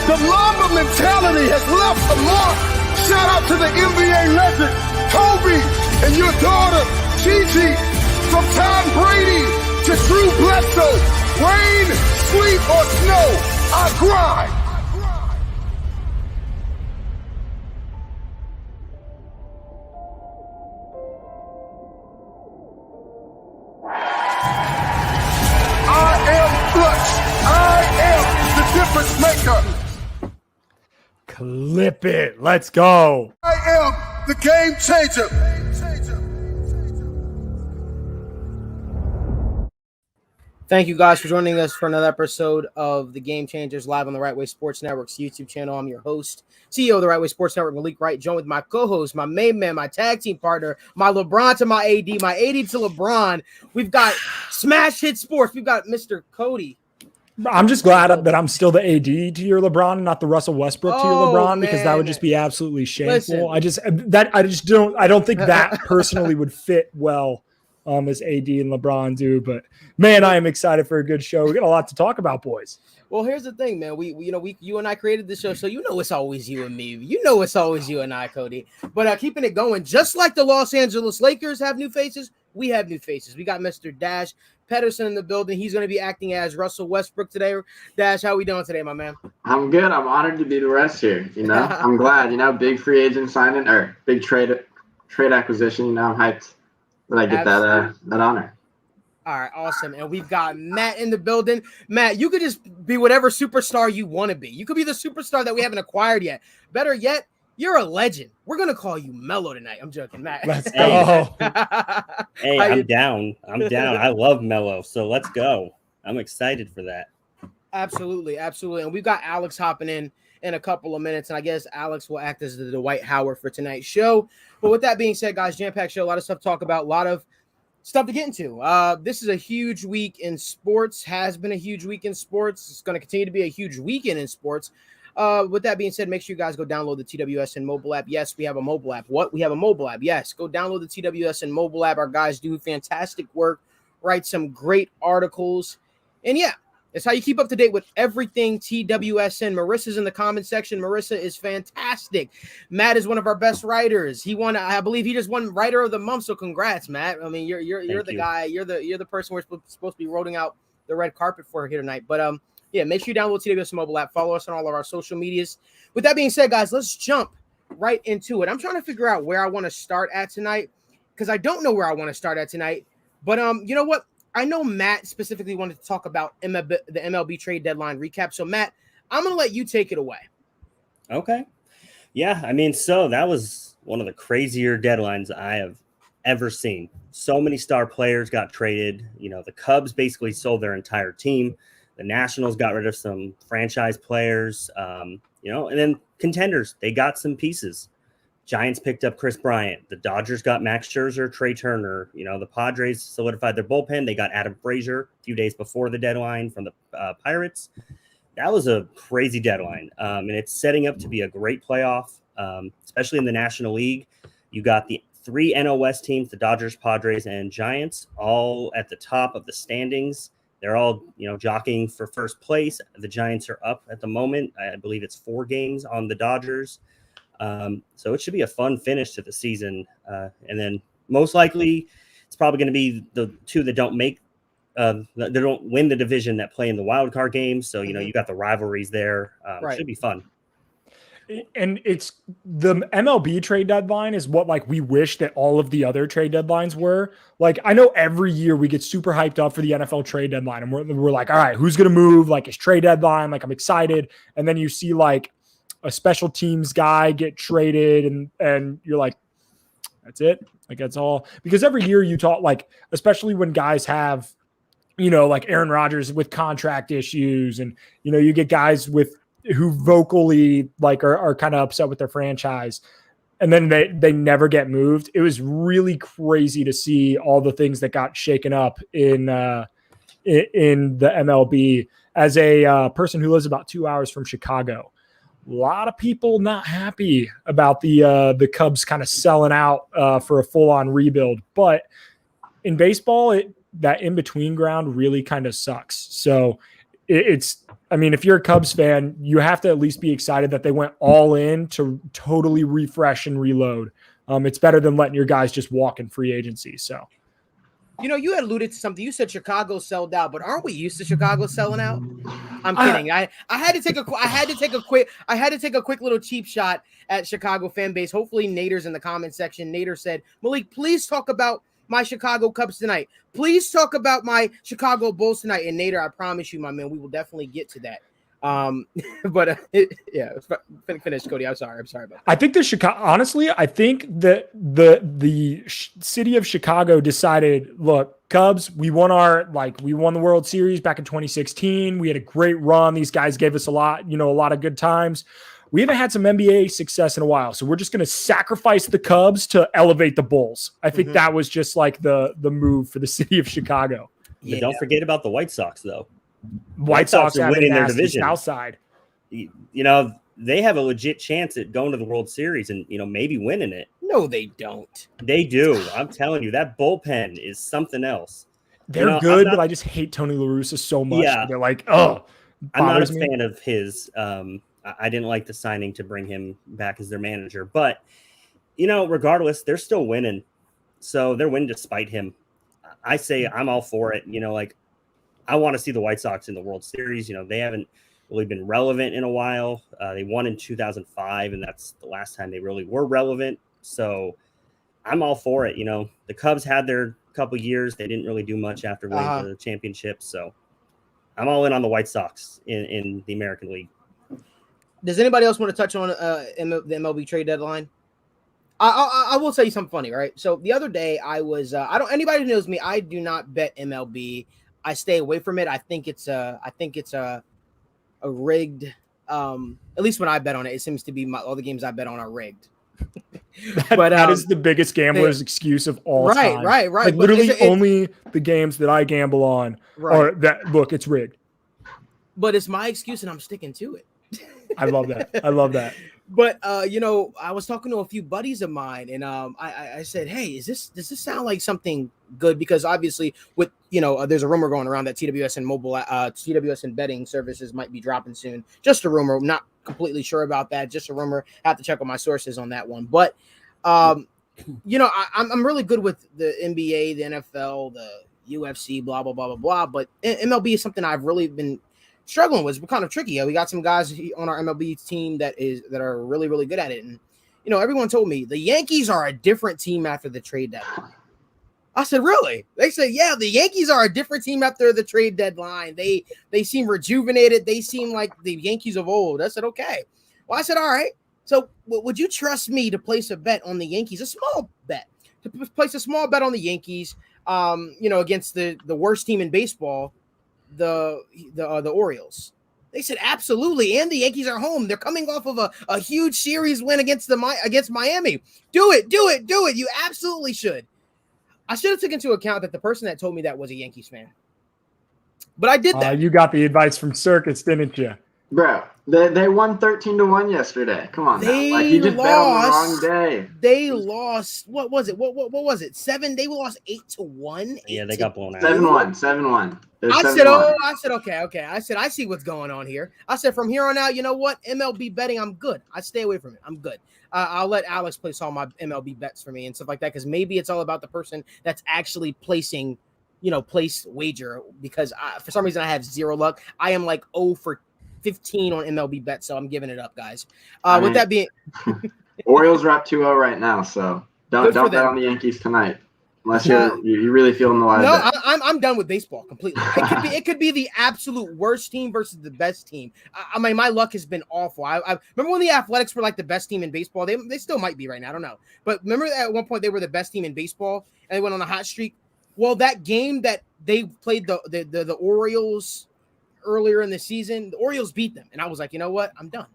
The Mamba mentality has left a mark. Shout out to the NBA legend, Kobe, and your daughter, Gigi. From Tom Brady to Drew Bledsoe. Rain, sleet, or snow, I grind. Difference maker. Clip it. Let's go. I am the game changer. Thank you guys for joining us for another episode of the Game Changers live on the Right Way Sports Network's YouTube channel. I'm your host, CEO of the Right Way Sports Network, Malik Wright, joined with my co-host, my main man, my tag team partner, my LeBron to my AD, my AD to LeBron. We've got Smash Hit Sports. We've got Mr. Cody. I'm just glad that I'm still the AD to your LeBron and not the Russell Westbrook to your LeBron, because that would just be absolutely shameful. Listen. I don't think that personally would fit well as AD and LeBron do. But man, I am excited for a good show. We got a lot to talk about, boys. Well, here's the thing, man. You and I created this show, so it's always you and me. It's always you and I, Cody. But keeping it going, just like the Los Angeles Lakers have new faces, we have new faces. We got Mr. Dash Pederson in the building. He's going to be acting as Russell Westbrook today. Dash, how we doing today, my man? I'm good. I'm honored to be the rest here. I'm glad. Big free agent signing or big trade acquisition. I'm hyped that I get that honor. All right, awesome. And we've got Matt in the building. Matt, you could just be whatever superstar you want to be. You could be the superstar that we haven't acquired yet. Better yet, you're a legend. We're going to call you Mello tonight. I'm joking, Matt. Let's go. Hey, I'm down. I love Mello, so let's go. I'm excited for that. Absolutely. And we've got Alex hopping in a couple of minutes, and I guess Alex will act as the Dwight Howard for tonight's show. But with that being said, guys, jam-packed show, a lot of stuff to talk about, a lot of stuff to get into. This is a huge week in sports, has been a huge week in sports. It's going to continue to be a huge weekend in sports. With that being said, make sure you guys go download the TWSN mobile app. Yes, we have a mobile app. What? We have a mobile app. Yes, go download the TWSN mobile app. Our guys do fantastic work, write some great articles. And yeah, it's how you keep up to date with everything TWSN. Marissa's in the comment section. Marissa is fantastic. Matt is one of our best writers. He won, I believe he just won Writer of the Month. So congrats, Matt. I mean, you're the guy. You're the person we're supposed to be rolling out the red carpet for here tonight. But yeah, make sure you download TWSN mobile app. Follow us on all of our social medias. With that being said, guys, let's jump right into it. I'm trying to figure out where I want to start at tonight, because I don't know where I want to start at tonight. But you know what? I know Matt specifically wanted to talk about the MLB Trade Deadline recap. So, Matt, I'm going to let you take it away. Okay. Yeah, I mean, so that was one of the crazier deadlines I have ever seen. So many star players got traded. The Cubs basically sold their entire team. The Nationals got rid of some franchise players, and then contenders, they got some pieces. Giants picked up Chris Bryant. The Dodgers got Max Scherzer, Trey Turner. The Padres solidified their bullpen. They got Adam Frazier a few days before the deadline from the Pirates. That was a crazy deadline, and it's setting up to be a great playoff, especially in the National League. You got the 3 NL West teams, the Dodgers, Padres, and Giants, all at the top of the standings. They're all, jockeying for first place. The Giants are up at the moment. I believe it's 4 games on the Dodgers. So it should be a fun finish to the season. And then most likely it's probably going to be the 2 that don't win the division that play in the wild card games. So, you got the rivalries there. Right. It should be fun. And it's the MLB trade deadline is what we wish that all of the other trade deadlines were. I know every year we get super hyped up for the NFL trade deadline, and we're like, all right, who's going to move? It's trade deadline. I'm excited. And then you see a special teams guy get traded and you're like, that's it. That's all. Because every year you talk, especially when guys have, Aaron Rodgers with contract issues, and, you get guys who vocally are kind of upset with their franchise, and then they never get moved. It was really crazy to see all the things that got shaken up in the MLB. As a person who lives about 2 hours from Chicago, a lot of people not happy about the Cubs kind of selling out for a full-on rebuild. But in baseball, that in-between ground really kind of sucks. So I mean, if you're a Cubs fan, you have to at least be excited that they went all in to totally refresh and reload. It's better than letting your guys just walk in free agency. So, you had alluded to something. You said Chicago sold out, but aren't we used to Chicago selling out? I'm kidding. I had to take a quick little cheap shot at Chicago fan base. Hopefully Nader's in the comment section. Nader said, Malik, please talk about my Chicago Cubs tonight. Please talk about my Chicago Bulls tonight. And Nader, I promise you, my man, we will definitely get to that. Finish, Cody. I'm sorry about that. I think honestly, I think that the city of Chicago decided, look, Cubs, we won the World Series back in 2016. We had a great run. These guys gave us a lot of good times. We haven't had some NBA success in a while, so we're just going to sacrifice the Cubs to elevate the Bulls. I think that was just like the move for the city of Chicago. But don't forget about the White Sox, though. White Sox are winning their division. Outside. They have a legit chance at going to the World Series and, maybe winning it. No, they don't. They do. I'm telling you, that bullpen is something else. They're good, but I just hate Tony La Russa so much. Yeah. They're like, oh, I'm not a fan of his. I didn't like the signing to bring him back as their manager, but regardless, they're still winning. So they're winning despite him. I say I'm all for it. I want to see the White Sox in the World Series. They haven't really been relevant in a while. They won in 2005, and that's the last time they really were relevant. So I'm all for it. The Cubs had their couple years. They didn't really do much after winning the championship. So I'm all in on the White Sox in the American League. Does anybody else want to touch on the MLB trade deadline? I will tell you something funny, right? So the other day I was anybody who knows me, I do not bet MLB. I stay away from it. I think it's a rigged. At least when I bet on it, it seems to be all the games I bet on are rigged. That is the biggest gambler's excuse of all time. Right. Like literally only the games that I gamble on are that. Look, it's rigged. But it's my excuse, and I'm sticking to it. I love that. But I was talking to a few buddies of mine, and I said, "Hey, does this sound like something good?" Because obviously, with there's a rumor going around that TWS and betting services might be dropping soon. Just a rumor, not completely sure about that. Just a rumor. I have to check with my sources on that one. But I'm really good with the NBA, the NFL, the UFC, blah blah blah blah blah. But MLB is something I've really been struggling with. It's kind of tricky. We got some guys on our MLB team that are really, really good at it. And, everyone told me the Yankees are a different team after the trade deadline. I said, really? They said, yeah, the Yankees are a different team after the trade deadline. They seem rejuvenated. They seem like the Yankees of old. I said, okay. Well, I said, all right. So would you trust me to place a bet on the Yankees, a small bet, to place a small bet on the Yankees, against the worst team in baseball, the Orioles? They said absolutely, and the Yankees are home. They're coming off of a huge series win against Miami. Do it. You absolutely should. I should have taken into account that the person that told me that was a Yankees fan, but I did that. You got the advice from Circus, didn't you? Bro, they won 13-1 yesterday. Come on, now. You just bet on the wrong day. They lost. What was it? What was it? 7. They lost 8-1. Yeah, they got blown out. 7-1. I said, okay. I said, I see what's going on here. I said, from here on out, you know what? MLB betting, I'm good. I stay away from it. I'm good. I'll let Alex place all my MLB bets for me and stuff like that, because maybe it's all about the person that's actually placing, place wager, because for some reason I have zero luck. I am like 0 for 15 on MLB bets, so I'm giving it up, guys. With that being, Orioles are up 2-0 right now, so don't bet on the Yankees tonight unless you're really feeling the live. No, I'm done with baseball completely. It could be the absolute worst team versus the best team. I mean, my luck has been awful. I remember when the Athletics were like the best team in baseball. They still might be right now. I don't know, but remember at one point they were the best team in baseball and they went on a hot streak. Well, that game that they played the Orioles earlier in the season, the Orioles beat them, and I was like, you know what? I'm done.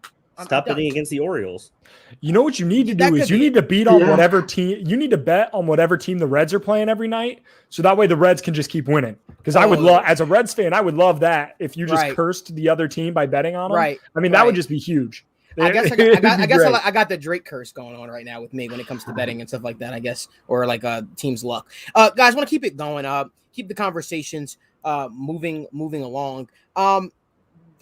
Stop betting against the Orioles. You know what you need to do is you need to beat on whatever team. You need to bet on whatever team the Reds are playing every night, so that way the Reds can just keep winning. Because I would love, as a Reds fan, I would love that if you just cursed the other team by betting on them. Right. I mean, that would just be huge. I guess I got the Drake curse going on right now with me when it comes to betting and stuff like that, I guess, or like team's luck. Guys, want to keep it going. Keep the conversations moving along.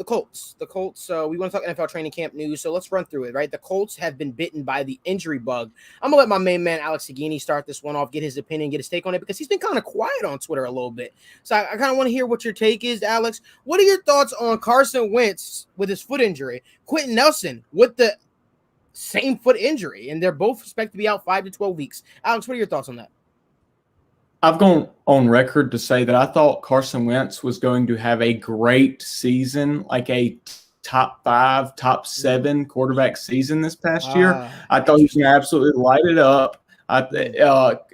the Colts. We want to talk NFL training camp news, so let's run through it, right? The Colts have been bitten by the injury bug. I'm going to let my main man, Alex Gane, start this one off, get his opinion, get his take on it, because he's been kind of quiet on Twitter a little bit. So I kind of want to hear what your take is, Alex. What are your thoughts on Carson Wentz with his foot injury, Quentin Nelson with the same foot injury, and they're both expected to be out 5 to 12 weeks? Alex, what are your thoughts on that? I've gone on record to say that I thought Carson Wentz was going to have a great season, like a top 5, top 7 quarterback season this past year. I thought he was going to absolutely light it up,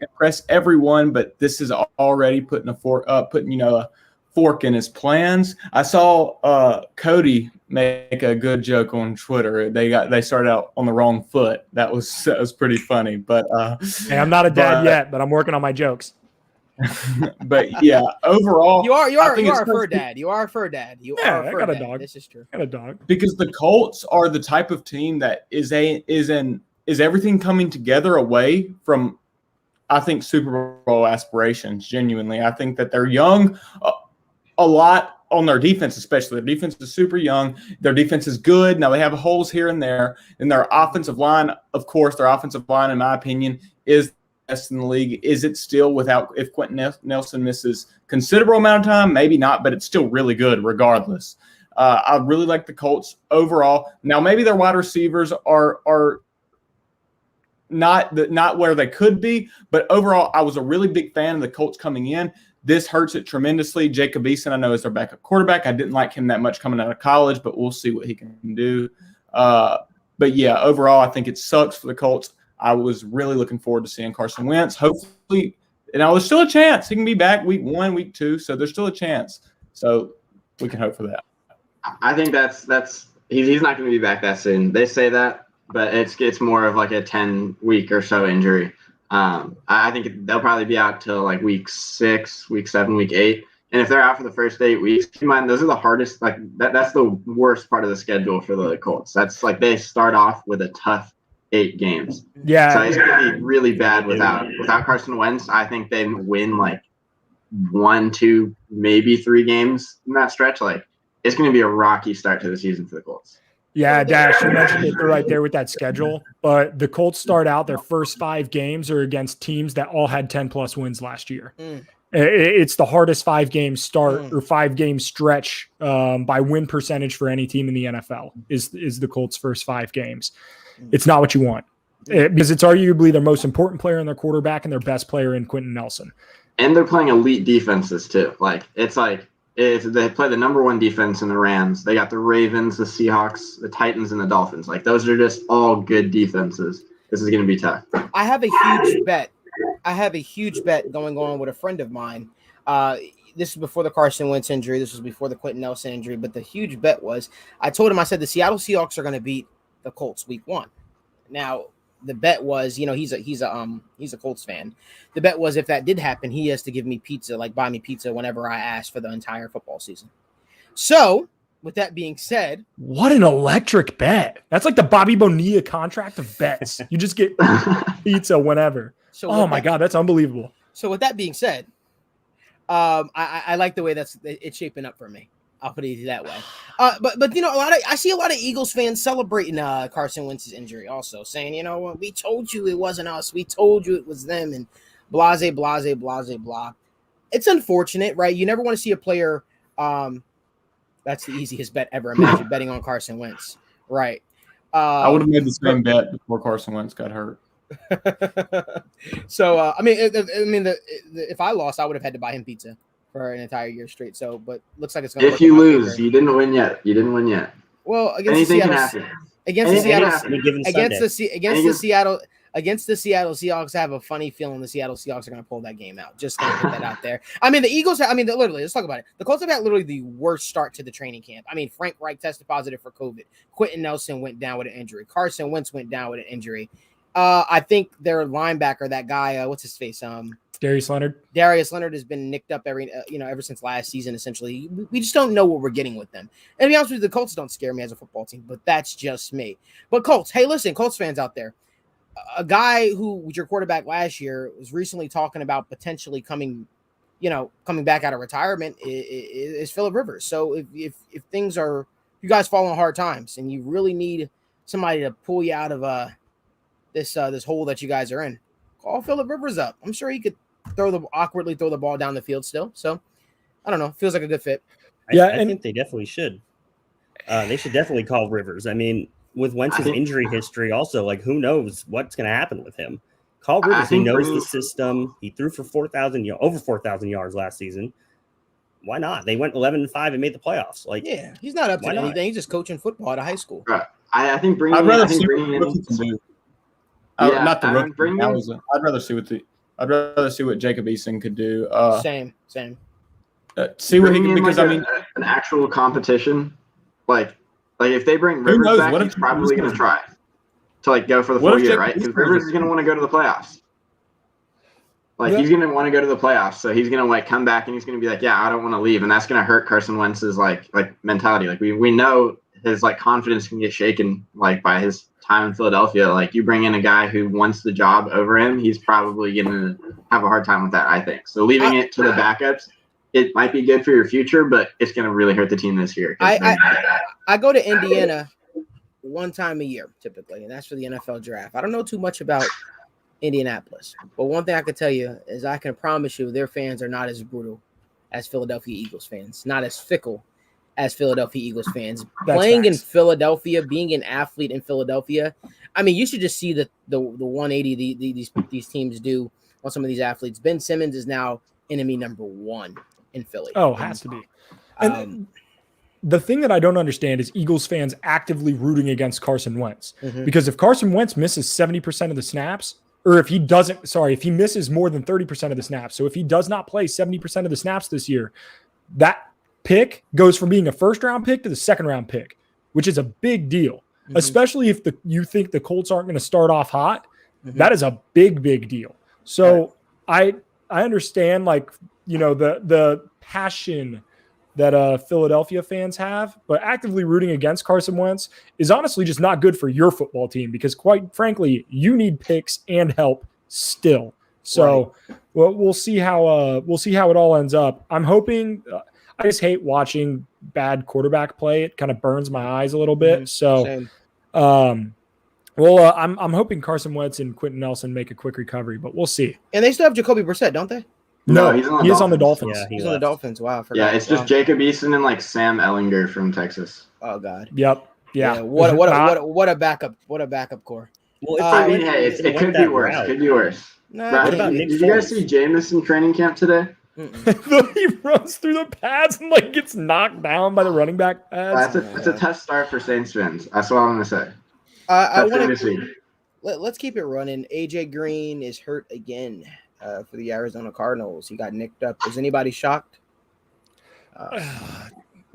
impress everyone, but this is already putting a fork in his plans. I saw Cody make a good joke on Twitter. They started out on the wrong foot. That was pretty funny. But hey, I'm not a dad yet, but I'm working on my jokes. But yeah, overall, you are a fur dad. You are a fur dad. I got a dog. This is true. I got a dog. Because the Colts are the type of team that is everything coming together away from, I think, Super Bowl aspirations. Genuinely, I think that they're young, a lot on their defense, especially. Their defense is super young. Their defense is good. Now they have holes here and there. And their offensive line, of course, in my opinion, is best in the league. Is it still if Quentin Nelson misses considerable amount of time? Maybe not, but it's still really good regardless. I really like the Colts overall. Now maybe their wide receivers are not where they could be, but overall I was a really big fan of the Colts coming in. This hurts it tremendously. Jacob Eason, I know, is their backup quarterback. I didn't like him that much coming out of college, but we'll see what he can do. But yeah, overall I think it sucks for the Colts. I was really looking forward to seeing Carson Wentz. Hopefully, there's still a chance he can be back week 1, week 2. So there's still a chance. So we can hope for that. I think he's not going to be back that soon. They say that, but it's more of like a 10-week or so injury. I think they'll probably be out till like week 6, week 7, week 8. And if they're out for the first 8 weeks, keep in mind those are the hardest. Like that's the worst part of the schedule for the Colts. That's like they start off with a tough 8 games. Yeah. So it's going to be really bad without Carson Wentz. I think they win like 1, 2, maybe 3 games in that stretch. Like it's going to be a rocky start to the season for the Colts. Yeah, Dash, you mentioned it right there with that schedule. But the Colts start out their first 5 games are against teams that all had 10+ wins last year. It's the hardest 5-game start or 5-game stretch by win percentage for any team in the NFL is the Colts' first 5 games. It's not what you want because it's arguably their most important player in their quarterback and their best player in Quentin Nelson. And they're playing elite defenses too. They play the number 1 defense in the Rams. They got the Ravens, the Seahawks, the Titans, and the Dolphins. Like those are just all good defenses. This is going to be tough. I have a huge bet going on with a friend of mine. This is before the Carson Wentz injury. This was before the Quentin Nelson injury. But the huge bet was, I told him, I said the Seattle Seahawks are going to beat the Colts week 1. Now the bet was, he's a Colts fan. The bet was if that did happen, he has to give me pizza, like buy me pizza whenever I ask for the entire football season. So with that being said, what an electric bet. That's like the Bobby Bonilla contract of bets. You just get pizza whenever. So oh my God, that's unbelievable. So with that being said, I like the way it's shaping up for me. I'll put it that way. But I see a lot of Eagles fans celebrating Carson Wentz's injury, also saying, we told you it wasn't us. We told you it was them, and blase, blase, blase, blah. It's unfortunate, right? You never want to see a player. That's the easiest bet ever. Imagine betting on Carson Wentz, right? I would have made the same bet before Carson Wentz got hurt. So, if I lost, I would have had to buy him pizza for an entire year straight. So, but looks like it's going to. If you lose, you didn't win yet. Well, against the Seattle Seahawks, I have a funny feeling the Seattle Seahawks are going to pull that game out. Just going to put that out there. The Eagles. Literally, let's talk about it. The Colts have had literally the worst start to the training camp. Frank Reich tested positive for COVID. Quentin Nelson went down with an injury. Carson Wentz went down with an injury. I think their linebacker, that guy, what's his face? Darius Leonard. Darius Leonard has been nicked up ever since last season. Essentially, we just don't know what we're getting with them. And to be honest with you, the Colts don't scare me as a football team, but that's just me. But Colts, hey, listen, Colts fans out there, a guy who was your quarterback last year was recently talking about potentially coming back out of retirement is Phillip Rivers. So if things are you guys fall on hard times and you really need somebody to pull you out of this hole that you guys are in, call Phillip Rivers up. I'm sure he could awkwardly throw the ball down the field still. So I don't know. Feels like a good fit. I think they definitely should. They should definitely call Rivers. I mean, with Wentz's injury history, also, like, who knows what's going to happen with him? Call Rivers. He knows the system. He threw for over 4,000 yards last season. Why not? They went 11-5 and made the playoffs. Like, yeah, he's not up to anything. He's just coaching football at a high school. Right. I think bringing. I'd rather I think see bringing what in. he can do. Yeah, Not the rookie. bringing. I'd rather see what Jacob Eason could do. Same. See what he can, because like an actual competition, like if they bring Rivers knows? back, What he's if- probably going to try to like go for the What full if year, Jacob right? Because Eason Rivers is going to want to go to the playoffs. Like Yeah. he's going to want to go to the playoffs, so he's going to like come back and he's going to be like, yeah, I don't want to leave, and that's going to hurt Carson Wentz's like mentality. Like we know his like confidence can get shaken like by his time in Philadelphia. Like you bring in a guy who wants the job over him, he's probably going to have a hard time with that, I think. So leaving it to the backups, it might be good for your future, but it's going to really hurt the team this year. I go to Indiana one time a year typically, and that's for the NFL draft. I don't know too much about Indianapolis, but one thing I can tell you is I can promise you their fans are not as brutal as Philadelphia Eagles fans, not as fickle as Philadelphia Eagles fans. That's Playing facts. in Philadelphia, being an athlete in Philadelphia, I mean, you should just see the 180 these teams do on some of these athletes. Ben Simmons is now enemy number 1 in Philly. Oh, has to be. And the thing that I don't understand is Eagles fans actively rooting against Carson Wentz. Because if Carson Wentz misses 70% of the snaps, or if he misses more than 30% of the snaps, so if he does not play 70% of the snaps this year, that pick goes from being a first-round pick to the second-round pick, which is a big deal, especially if you think the Colts aren't going to start off hot. That is a big, big deal. So I understand, like, you know, the passion that Philadelphia fans have, but actively rooting against Carson Wentz is honestly just not good for your football team because, quite frankly, you need picks and help still. So, well, we'll see how it all ends up. I'm hoping. I just hate watching bad quarterback play. It kind of burns my eyes a little bit. So, I'm hoping Carson Wentz and Quentin Nelson make a quick recovery, but we'll see. And they still have Jacoby Brissett, don't they? No, he is on the Dolphins. Yeah, He's on the Dolphins. Wow. Yeah, it's just Jacob Eason and like Sam Ellinger from Texas. Oh God. Yep. Yeah. What a backup. What a backup core. Well, I mean, hey, it could be worse. Could be worse. Nah, What about Nick Did you guys see Jameis in training camp today? He runs through the pads and like gets knocked down by the running back pads. That's a tough start for Saints fans. That's what I'm gonna say. Let's keep it running. AJ Green is hurt again for the Arizona Cardinals. He got nicked up. Is anybody shocked?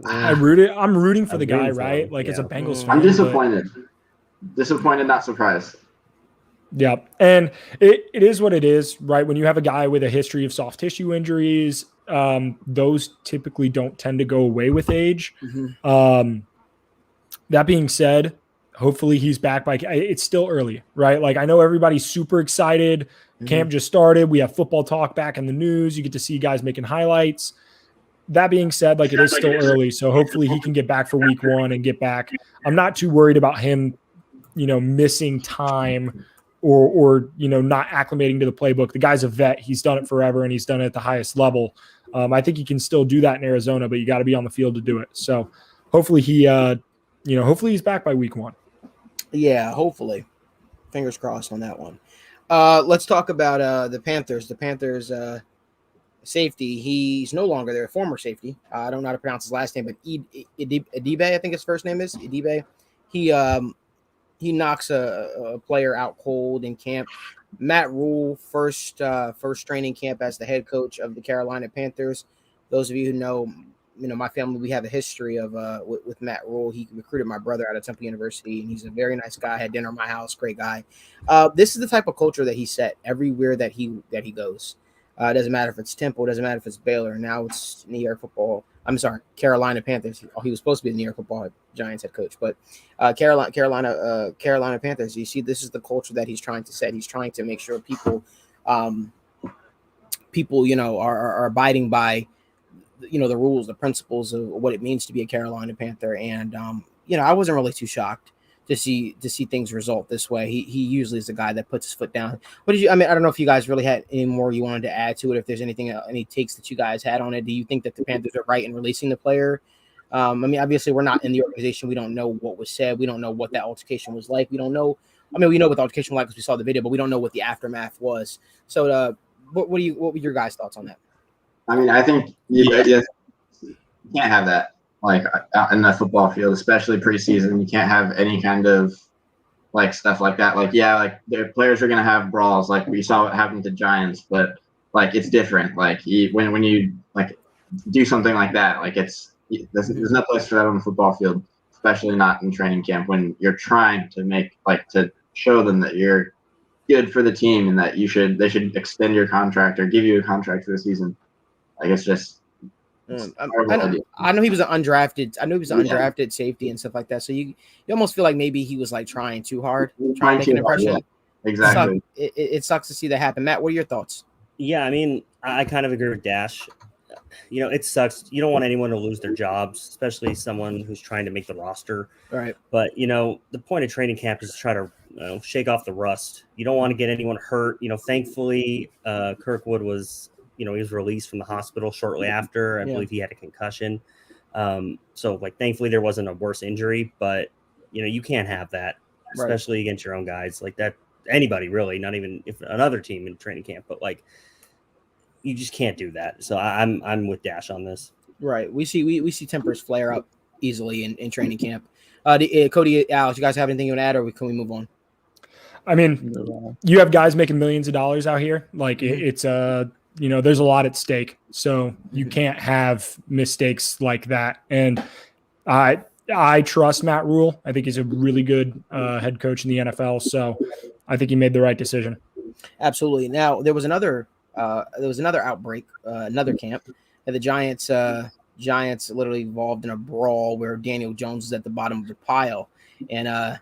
I'm rooting for the guy, right? him, Like yeah. it's a Bengals fan. I'm disappointed. Disappointed, not surprised. Yeah. And it is what it is, right? When you have a guy with a history of soft tissue injuries, those typically don't tend to go away with age. That being said, hopefully he's back by – it's still early, right? Like I know everybody's super excited. Camp just started. We have football talk back in the news. You get to see guys making highlights. That being said, like it is still early, so hopefully he can get back for week 1 and get back. I'm not too worried about him, missing time or not acclimating to the playbook. The guy's a vet. He's done it forever, and he's done it at the highest level. I think he can still do that in Arizona, but you got to be on the field to do it. So hopefully hopefully he's back by week 1. Yeah, hopefully. Fingers crossed on that one. Let's talk about the Panthers. The Panthers safety. He's no longer their former safety. I don't know how to pronounce his last name, but Edibe, I think his first name is Edibe. He knocks a player out cold in camp. Matt Rule, first training camp as the head coach of the Carolina Panthers. Those of you who know, my family, we have a history of with Matt Rule. He recruited my brother out of Temple University, and he's a very nice guy. Had dinner at my house, great guy. This is the type of culture that he set everywhere that he goes. It doesn't matter if it's Temple, it doesn't matter if it's Baylor. Now it's New York football. I'm sorry, Carolina Panthers. He was supposed to be the New York football Giants head coach, but Carolina Panthers. You see, this is the culture that he's trying to set. He's trying to make sure people are abiding by the rules, the principles of what it means to be a Carolina Panther. And I wasn't really too shocked to see things result this way. He usually is the guy that puts his foot down. I don't know if you guys really had any more you wanted to add to it. If there's any takes that you guys had on it, do you think that the Panthers are right in releasing the player? Obviously we're not in the organization. We don't know what was said. We don't know what that altercation was like. We don't know. We know what the altercation was like because we saw the video, but we don't know what the aftermath was. So, what were your guys' thoughts on that? I think you can't have that like out in the football field, especially preseason. You can't have any kind of like stuff like that. Like, yeah, like the players are gonna have brawls, like we saw what happened to Giants, but like it's different. Like when you like do something like that, like there's no place for that on the football field, especially not in training camp when you're trying to show them that you're good for the team and that they should extend your contract or give you a contract for the season. Like it's just. I know he was an undrafted safety and stuff like that. So you almost feel like maybe he was like trying too hard, trying to make an impression. Yeah, exactly. It sucks to see that happen. Matt, what are your thoughts? Yeah, I kind of agree with Dash. It sucks. You don't want anyone to lose their jobs, especially someone who's trying to make the roster. Right. But, the point of training camp is to try to shake off the rust. You don't want to get anyone hurt. Thankfully, Kirkwood was – he was released from the hospital shortly after. I believe he had a concussion. So, thankfully there wasn't a worse injury. But, you can't have that, especially against your own guys like that. Anybody really, not even if another team in training camp. But, you just can't do that. So I'm with Dash on this. Right. We see tempers flare up easily in training camp. Cody, Alex, you guys have anything you want to add, or can we move on? You have guys making millions of dollars out here. It's there's a lot at stake. So you can't have mistakes like that. And I trust Matt Rule. I think he's a really good head coach in the NFL. So I think he made the right decision. Absolutely. Now there was another outbreak, another camp, and the Giants literally involved in a brawl where Daniel Jones was at the bottom of the pile. And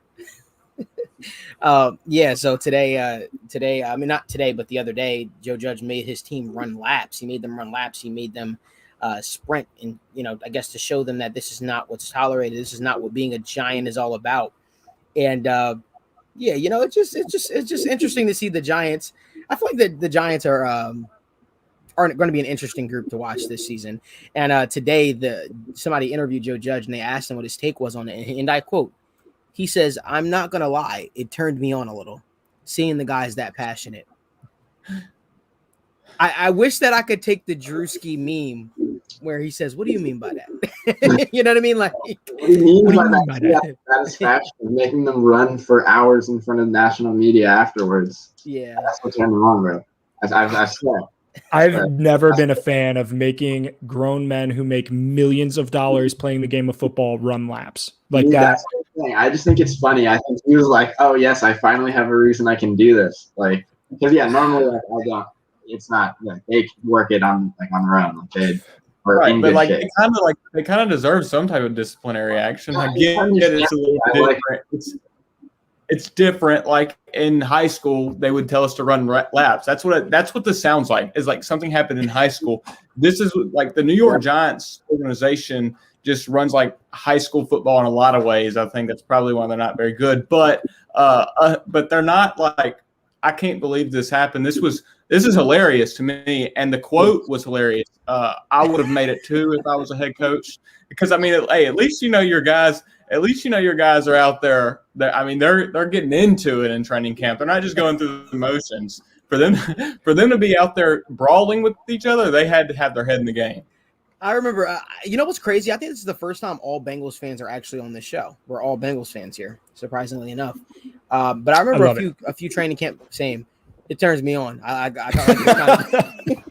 so today, not today, but the other day, Joe Judge made his team run laps. He made them run laps. He made them sprint, and I guess to show them that this is not what's tolerated. This is not what being a Giant is all about. And it's just interesting to see the Giants. I feel like the Giants are going to be an interesting group to watch this season. And today, somebody interviewed Joe Judge, and they asked him what his take was on it, and I quote. He says, "I'm not going to lie. It turned me on a little, seeing the guys that passionate." I wish that I could take the Drewski meme where he says, "What do you mean by that?" You know what I mean? Like, what do you mean by that? Satisfaction of making them run for hours in front of national media afterwards. Yeah. That's what turned me on, bro. I swear. I've never been a fan of making grown men who make millions of dollars playing the game of football run laps like that. That's the thing. I just think it's funny. I think he was like, "Oh yes, I finally have a reason I can do this." Like, because normally I don't. It's not they work it on their own. Right, but they kind of deserve some type of disciplinary action. I get it's a little different. It's different. Like in high school, they would tell us to run laps. That's what this sounds like. Is like something happened in high school. This is like the New York Giants organization just runs like high school football in a lot of ways. I think that's probably why they're not very good. But they're not like, I can't believe this happened. This is hilarious to me, and the quote was hilarious. I would have made it too if I was a head coach, because at least your guys. At least your guys are out there. They're getting into it in training camp. They're not just going through the motions. For them to be out there brawling with each other, they had to have their head in the game. I remember. What's crazy? I think this is the first time all Bengals fans are actually on this show. We're all Bengals fans here, surprisingly enough. But I remember a few training camp saying, "It turns me on." I got like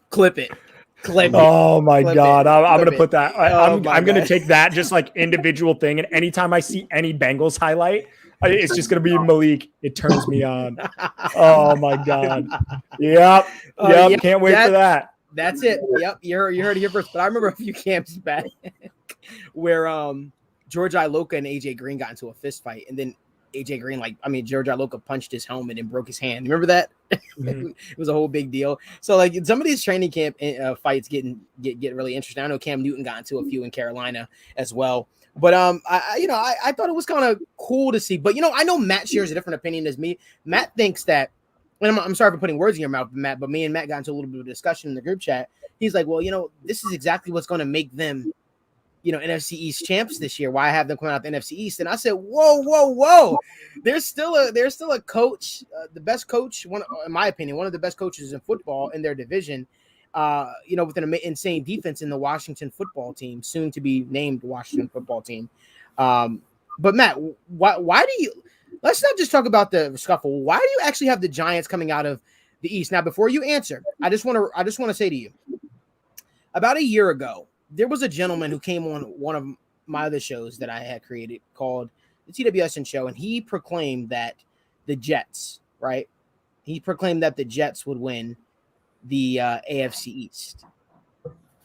clip it. Oh my God. I'm going to put that. I'm going to take that just like individual thing. And anytime I see any Bengals highlight, it's just going to be Malik. It turns me on. Oh my God. Yep. Can't wait for that. That's it. Yep. You heard it here first. But I remember a few camps back where George Iloka and AJ Green got into a fist fight. And then AJ Green, George Iloka punched his helmet and broke his hand. Remember that? Mhm. It was a whole big deal. So like some of these training camp fights get really interesting. I know Cam Newton got into a few in Carolina as well. But I thought it was kind of cool to see. But I know Matt shares a different opinion as me. Matt thinks that, and I'm sorry for putting words in your mouth, Matt, but me and Matt got into a little bit of discussion in the group chat. He's like, well, this is exactly what's going to make them, NFC East champs this year. Why have them coming out the NFC East? And I said, whoa. There's still a coach, the best coach, in my opinion, one of the best coaches in football in their division, with an insane defense in the Washington football team, soon to be named Washington football team. But Matt, why do you, let's not just talk about the scuffle. Why do you actually have the Giants coming out of the East? Now, before you answer, I just want to say to you, about a year ago, there was a gentleman who came on one of my other shows that I had created called the TWSN Show, and he proclaimed that the Jets, right? He proclaimed that the Jets would win the AFC East.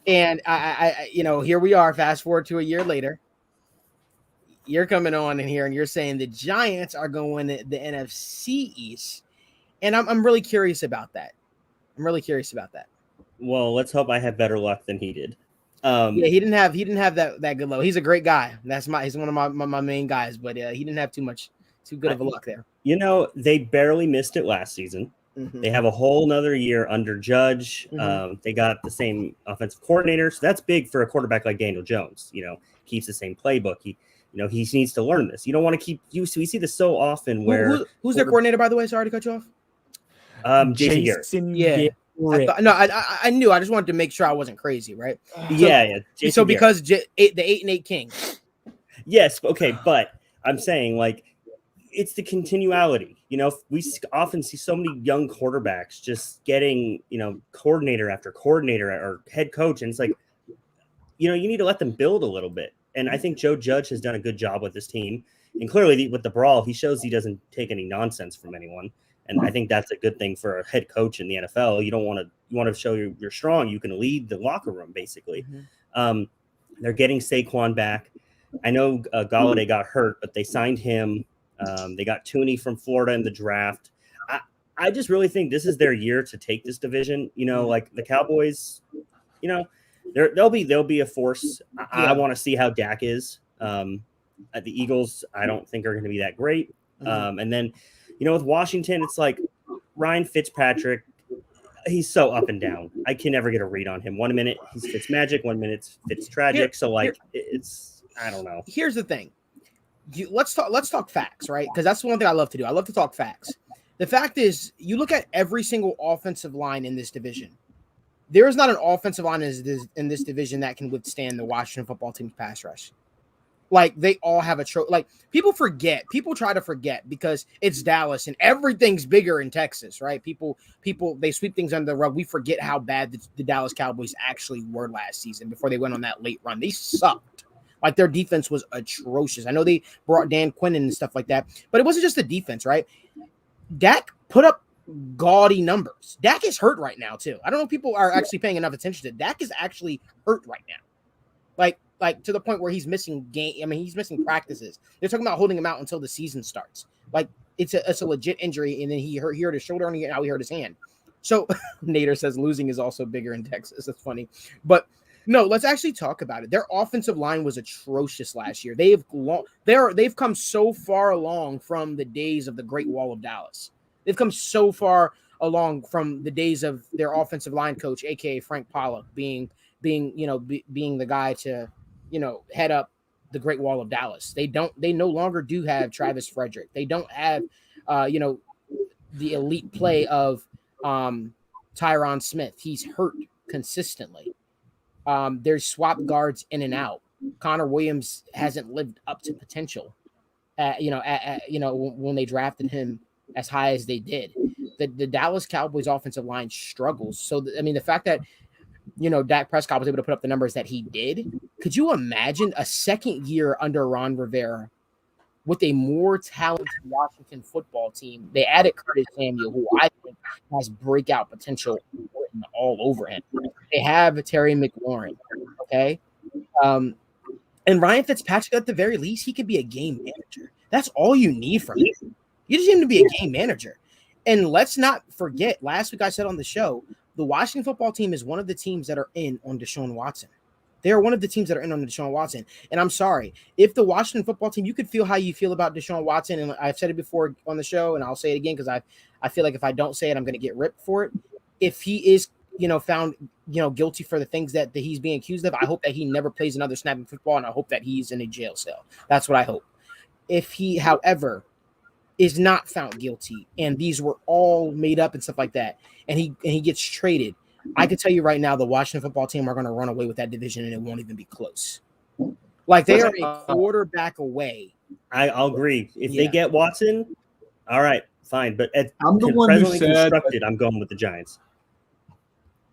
And I here we are, fast forward to a year later. You're coming on in here and you're saying the Giants are going to the NFC East. And I'm really curious about that. Well, let's hope I have better luck than he did. Yeah, he didn't have that good luck. He's a great guy. He's one of my main guys, but he didn't have too good of a luck there. They barely missed it last season. Mm-hmm. They have a whole nother year under Judge. Mm-hmm. They got the same offensive coordinator, so that's big for a quarterback like Daniel Jones. Keeps the same playbook. He needs to learn this. You don't want to keep. We see this so often where who's their coordinator, by the way? Sorry to cut you off. Jason Garrett. Yeah. I knew. I just wanted to make sure I wasn't crazy, right? Yeah. So because the 8-8 King. Yes. Okay. But I'm saying it's the continuality. We often see so many young quarterbacks just getting, coordinator after coordinator or head coach. And it's you need to let them build a little bit. And I think Joe Judge has done a good job with this team. And clearly with the brawl, he shows he doesn't take any nonsense from anyone. And I think that's a good thing for a head coach in the NFL. You want to show you're strong. You can lead the locker room, basically. Mm-hmm. They're getting Saquon back. I know Galladay got hurt, but they signed him. They got Tooney from Florida in the draft. I just really think this is their year to take this division. The Cowboys, they'll be a force. I want to see how Dak is. The Eagles, I don't think are going to be that great. Mm-hmm. And then, with Washington, it's Ryan Fitzpatrick. He's so up and down. I can never get a read on him. 1 minute he's Fitzmagic, 1 minute it's tragic. It's I don't know. Here's the thing. Let's talk facts, right? Because that's one thing I love to do. I love to talk facts. The fact is, you look at every single offensive line in this division. There is not an offensive line in this division that can withstand the Washington football team's pass rush. They all have people try to forget because it's Dallas and everything's bigger in Texas, right? People, they sweep things under the rug. We forget how bad the Dallas Cowboys actually were last season before they went on that late run. They sucked. Their defense was atrocious. I know they brought Dan Quinn in and stuff like that, but it wasn't just the defense, right? Dak put up gaudy numbers. Dak is hurt right now too. I don't know if people are actually paying enough attention to Dak is actually hurt right now. To the point where he's missing he's missing practices. They're talking about holding him out until the season starts. It's a legit injury, and then he hurt his shoulder, and now he hurt his hand. So Nader says losing is also bigger in Texas. That's funny. But no, let's actually talk about it. Their offensive line was atrocious last year. They've come so far along from the days of the Great Wall of Dallas. They've come so far along from the days of their offensive line coach, aka Frank Pollock, being the guy to head up the Great Wall of Dallas. They no longer do have Travis Frederick. They don't have the elite play of Tyron Smith. He's hurt consistently. There's swap guards in and out. Connor Williams hasn't lived up to potential. When they drafted him as high as they did, the Dallas Cowboys offensive line struggles. So the fact that Dak Prescott was able to put up the numbers that he did. Could you imagine a second year under Ron Rivera with a more talented Washington football team? They added Curtis Samuel, who I think has breakout potential written all over him. They have Terry McLaurin, okay? And Ryan Fitzpatrick, at the very least, he could be a game manager. That's all you need from him. You just need him to be a game manager. And let's not forget, last week I said on the show, the Washington football team is one of the teams that are in on Deshaun Watson. They are one of the teams that are in on Deshaun Watson. And I'm sorry, if the Washington football team, you could feel how you feel about Deshaun Watson. And I've said it before on the show, and I'll say it again because I feel like if I don't say it, I'm going to get ripped for it. If he is, found, guilty for the things that he's being accused of, I hope that he never plays another snap in football, and I hope that he's in a jail cell. That's what I hope. If he, however, is not found guilty, and these were all made up and stuff like that, and he gets traded, I can tell you right now, the Washington football team are going to run away with that division, and it won't even be close. Like, they are a quarterback away. I'll agree. If they get Watson, all right, fine. But I'm the one who said I'm going with the Giants.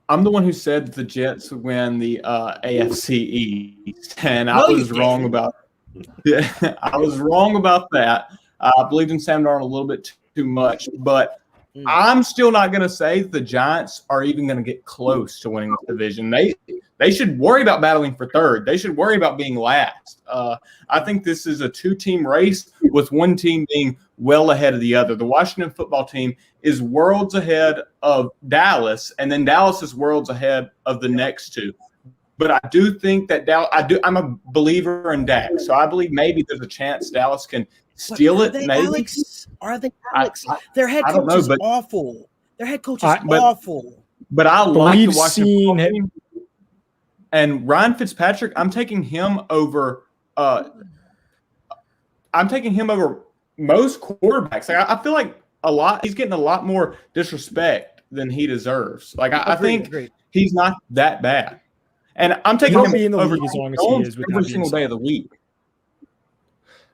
I'm the one who said the Jets win the AFC East, and I was wrong about. I was wrong about that. I believed in Sam Darnold a little bit too much, but I'm still not going to say the Giants are even going to get close to winning this division. They should worry about battling for third. They should worry about being last. I think this is a two-team race with one team being well ahead of the other. The Washington football team is worlds ahead of Dallas, and then Dallas is worlds ahead of the next two. But I do think that I'm a believer in Dak, so I believe maybe there's a chance Dallas can steal it. Maybe. Are they Alex? Their head coach is awful. Their head coach is awful. But I like the Washington football team. And Ryan Fitzpatrick, I'm taking him over. I'm taking him over most quarterbacks. Like, I feel like he's getting a lot more disrespect than he deserves. Like, I think he's not that bad. And I'm taking him in the over league as long as he is every single day of the week.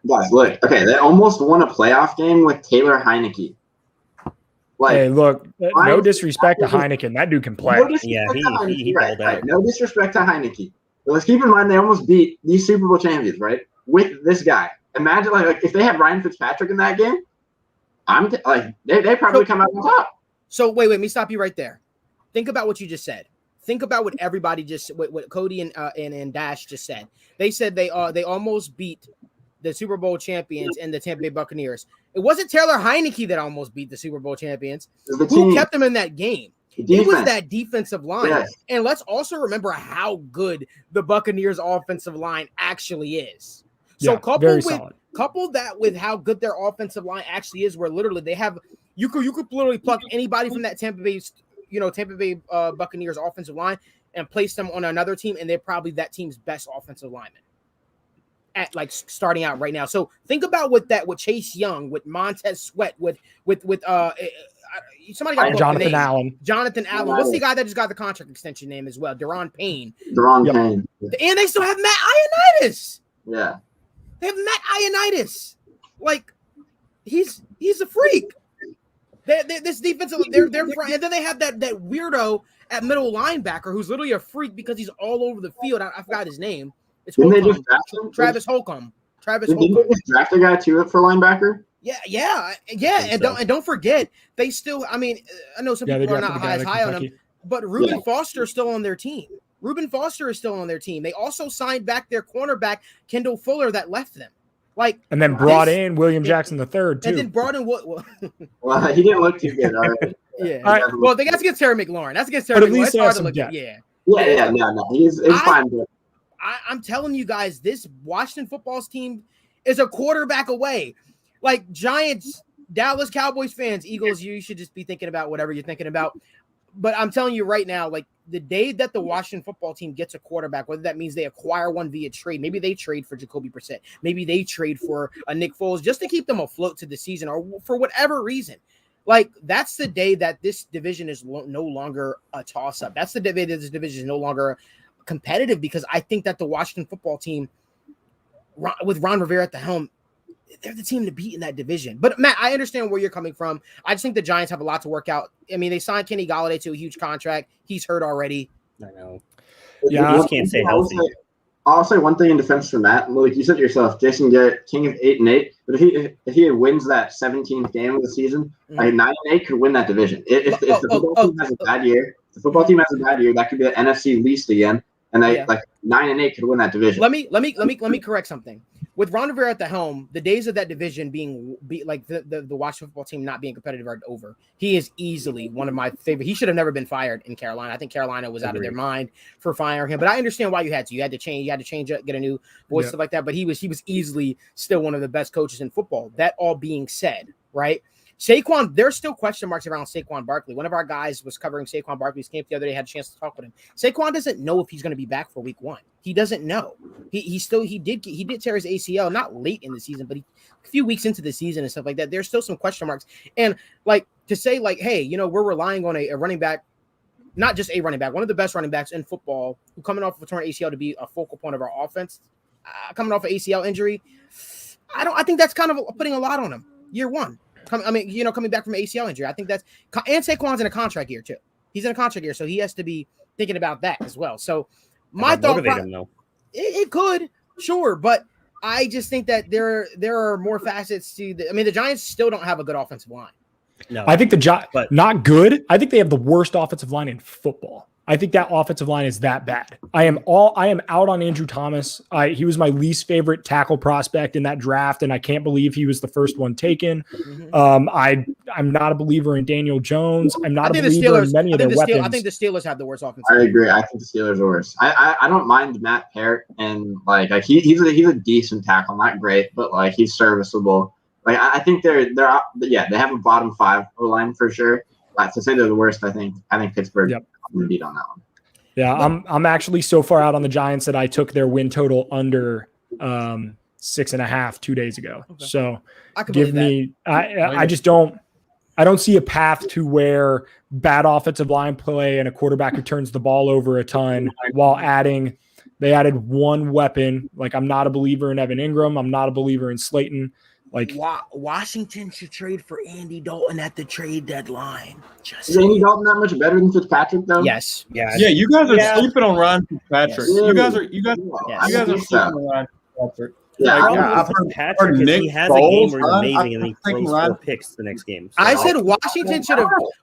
Guys, look. Okay, they almost won a playoff game with Taylor Heineke. Like, hey, look, no disrespect to Heineken. That dude can play. No he held out. No disrespect to Heineke. But let's keep in mind they almost beat these Super Bowl champions, right? With this guy. Imagine, like if they had Ryan Fitzpatrick in that game, they probably come out on top. So wait, let me stop you right there. Think about what you just said. Think about what everybody what Cody and Dash just said. They said they almost beat the Super Bowl champions and the Tampa Bay Buccaneers. It wasn't Taylor Heineke that almost beat the Super Bowl champions. Who kept them in that game? It was that defensive line. Yes. And let's also remember how good the Buccaneers offensive line actually is. So couple that with how good their offensive line actually is, where literally they have you could literally pluck anybody from that Tampa Bay Buccaneers offensive line and place them on another team, and they're probably that team's best offensive lineman at like starting out right now. So think about with Chase Young, with Montez Sweat, with somebody got Jonathan Allen. What's the guy that just got the contract extension name as well? Deron Payne. Payne. And they still have Matt Ioannidis. Yeah. They have Matt Ioannidis. Like, he's a freak. This defensive, they're and then they have that weirdo at middle linebacker who's literally a freak because he's all over the field. I forgot his name. It's Travis Holcomb. Didn't they just draft a guy too for linebacker? Yeah. And don't forget, they still. I mean, I know some people are not as high on him, but Reuben Foster is still on their team. They also signed back their cornerback Kendall Fuller that left them. And then brought in William Jackson III too. And then brought in what? Well, he didn't look too good. All right. Yeah. All right. Well, that's against Terry McLaurin. It's hard to look at. Yeah. No. He's fine. But I'm telling you guys, this Washington football team is a quarterback away. Like Giants, Dallas Cowboys fans, Eagles, you should just be thinking about whatever you're thinking about. But I'm telling you right now, like the day that the Washington football team gets a quarterback, whether that means they acquire one via trade, maybe they trade for Jacoby Brissett, maybe they trade for a Nick Foles just to keep them afloat to the season or for whatever reason. Like, that's the day that this division is no longer a toss-up. That's the day that this division is no longer competitive, because I think that the Washington football team, with Ron Rivera at the helm, they're the team to beat in that division. But, Matt, I understand where you're coming from. I just think the Giants have a lot to work out. I mean, they signed Kenny Golladay to a huge contract. He's hurt already. I know. Yeah, I just can't say healthy. I'll say one thing in defense for Matt. Malik, you said it yourself, Jason Garrett, king of 8-8. But if he wins that 17th game of the season, 9-8 could win that division. If the football team has a bad year, that could be the NFC least again. and they like 9-8 could win that division. Let me correct something. With Ron Rivera at the helm, the days of that division being like the Washington football team not being competitive are over. He is easily one of my favorite. He should have never been fired in Carolina. I think Carolina was out of their mind for firing him. But I understand why you had to. You had to change it, get a new voice, stuff like that. But he was easily still one of the best coaches in football. That all being said, right? Saquon, there's still question marks around Saquon Barkley. One of our guys was covering Saquon Barkley's camp the other day, had a chance to talk with him. Saquon doesn't know if he's going to be back for week 1. He doesn't know. He did tear his ACL, not late in the season, but a few weeks into the season and stuff like that. There's still some question marks. And like to say like, hey, we're relying on a running back, not just a running back, one of the best running backs in football who coming off of a torn ACL to be a focal point of our offense, coming off an ACL injury. I think that's kind of putting a lot on him year 1. Coming back from an ACL injury. I think that's – and Saquon's in a contract year too. He's in a contract year, so he has to be thinking about that as well. So my thought – it could, sure, but I just think that there are more facets to the Giants still don't have a good offensive line. No, I think not good. I think they have the worst offensive line in football. I think that offensive line is that bad. I am out on Andrew Thomas. He was my least favorite tackle prospect in that draft, and I can't believe he was the first one taken. Mm-hmm. I'm not a believer in Daniel Jones. I'm not a believer in many of their weapons. I think the Steelers have the worst offensive line. I agree. I think the Steelers are worse. I don't mind Matt Parrott, and he's a decent tackle, not great, but like he's serviceable. Like I think they have a bottom 5 O-line for sure. To say they're the worst, I think Pittsburgh. Yep. Beat on that one. Yeah, I'm actually so far out on the Giants that I took their win total under 6.5 2 days ago. Okay. So give me I don't see a path to where bad offensive line play and a quarterback who turns the ball over a ton while they added one weapon. Like I'm not a believer in Evan Ingram. I'm not a believer in Slayton. Like Washington should trade for Andy Dalton at the trade deadline. Is Andy Dalton that much better than Fitzpatrick though? Yes. Yeah. You guys are sleeping on Ryan Fitzpatrick. Yes. You guys are sleeping on Ryan Fitzpatrick. Yeah, Patrick he has a game where he's amazing and he throws 4 picks the next game. So. I said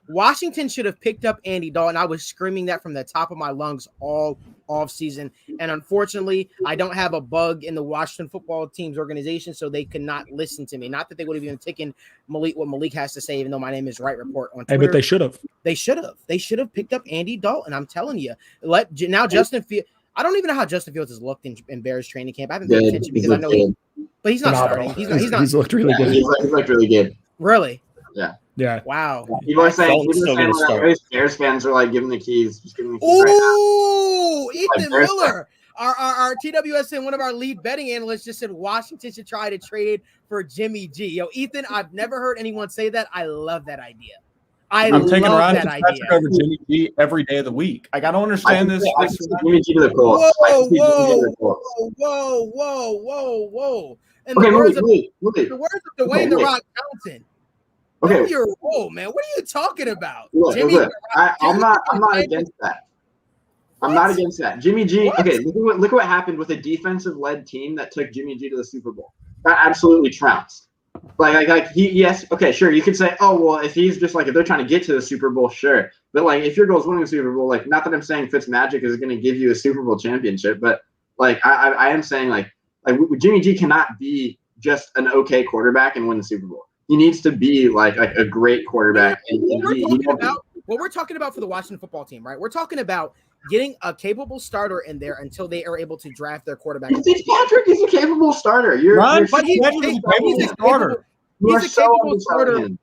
Washington should have picked up Andy Dalton. I was screaming that from the top of my lungs all off season, and unfortunately, I don't have a bug in the Washington football team's organization, so they could not listen to me. Not that they would have even taken what Malik has to say, even though my name is Right Report on Twitter. But they should have. They should have picked up Andy Dalton. I'm telling you. Justin Fields. I don't even know how Justin Fields has looked in Bears training camp. I haven't paid attention because I know but he's not starting. He's looked really good. He's looked really good. Really? Yeah. Wow. People are saying Bears fans are like giving the keys. Just giving the keys Ooh, Ethan Miller. Our TWSN, one of our lead betting analysts, just said Washington should try to trade for Jimmy G. Yo, Ethan, I've never heard anyone say that. I love that idea. I'm taking Ryan Fitzpatrick over Jimmy G every day of the week. Like I don't understand this. Jimmy G to the Colts. Whoa. And the words of Dwayne The Rock Johnson. Okay. Man. What are you talking about? I'm not against that. I'm not against that. Jimmy G. What? Okay, look what happened with a defensive-led team that took Jimmy G to the Super Bowl. Got absolutely trounced. Okay, sure. You could say, oh well, if he's just if they're trying to get to the Super Bowl, sure. But if your goal is winning the Super Bowl, not that I'm saying Fitzmagic is going to give you a Super Bowl championship, but I am saying Jimmy G cannot be just an okay quarterback and win the Super Bowl. He needs to be a great quarterback. What we're talking about for the Washington football team, right? We're talking about getting a capable starter in there until they are able to draft their quarterback. Fitzpatrick is a capable starter. He's a capable starter. No.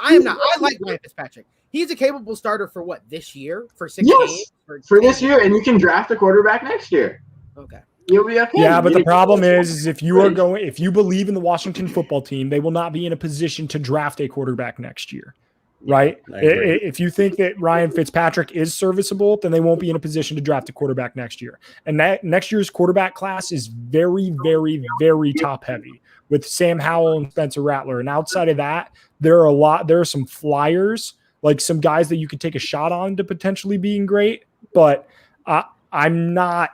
I am not. I like Ryan Fitzpatrick. He's a capable starter for what, this year? For 6 games? For this year, and you can draft a quarterback next year. Okay. You'll be okay. Yeah, but the problem is if you believe in the Washington football team, they will not be in a position to draft a quarterback next year. Right? If you think that Ryan Fitzpatrick is serviceable, then they won't be in a position to draft a quarterback next year. And that next year's quarterback class is very, very, very top heavy with Sam Howell and Spencer Rattler. And outside of that, there are some flyers, like some guys that you could take a shot on to potentially being great. But I'm not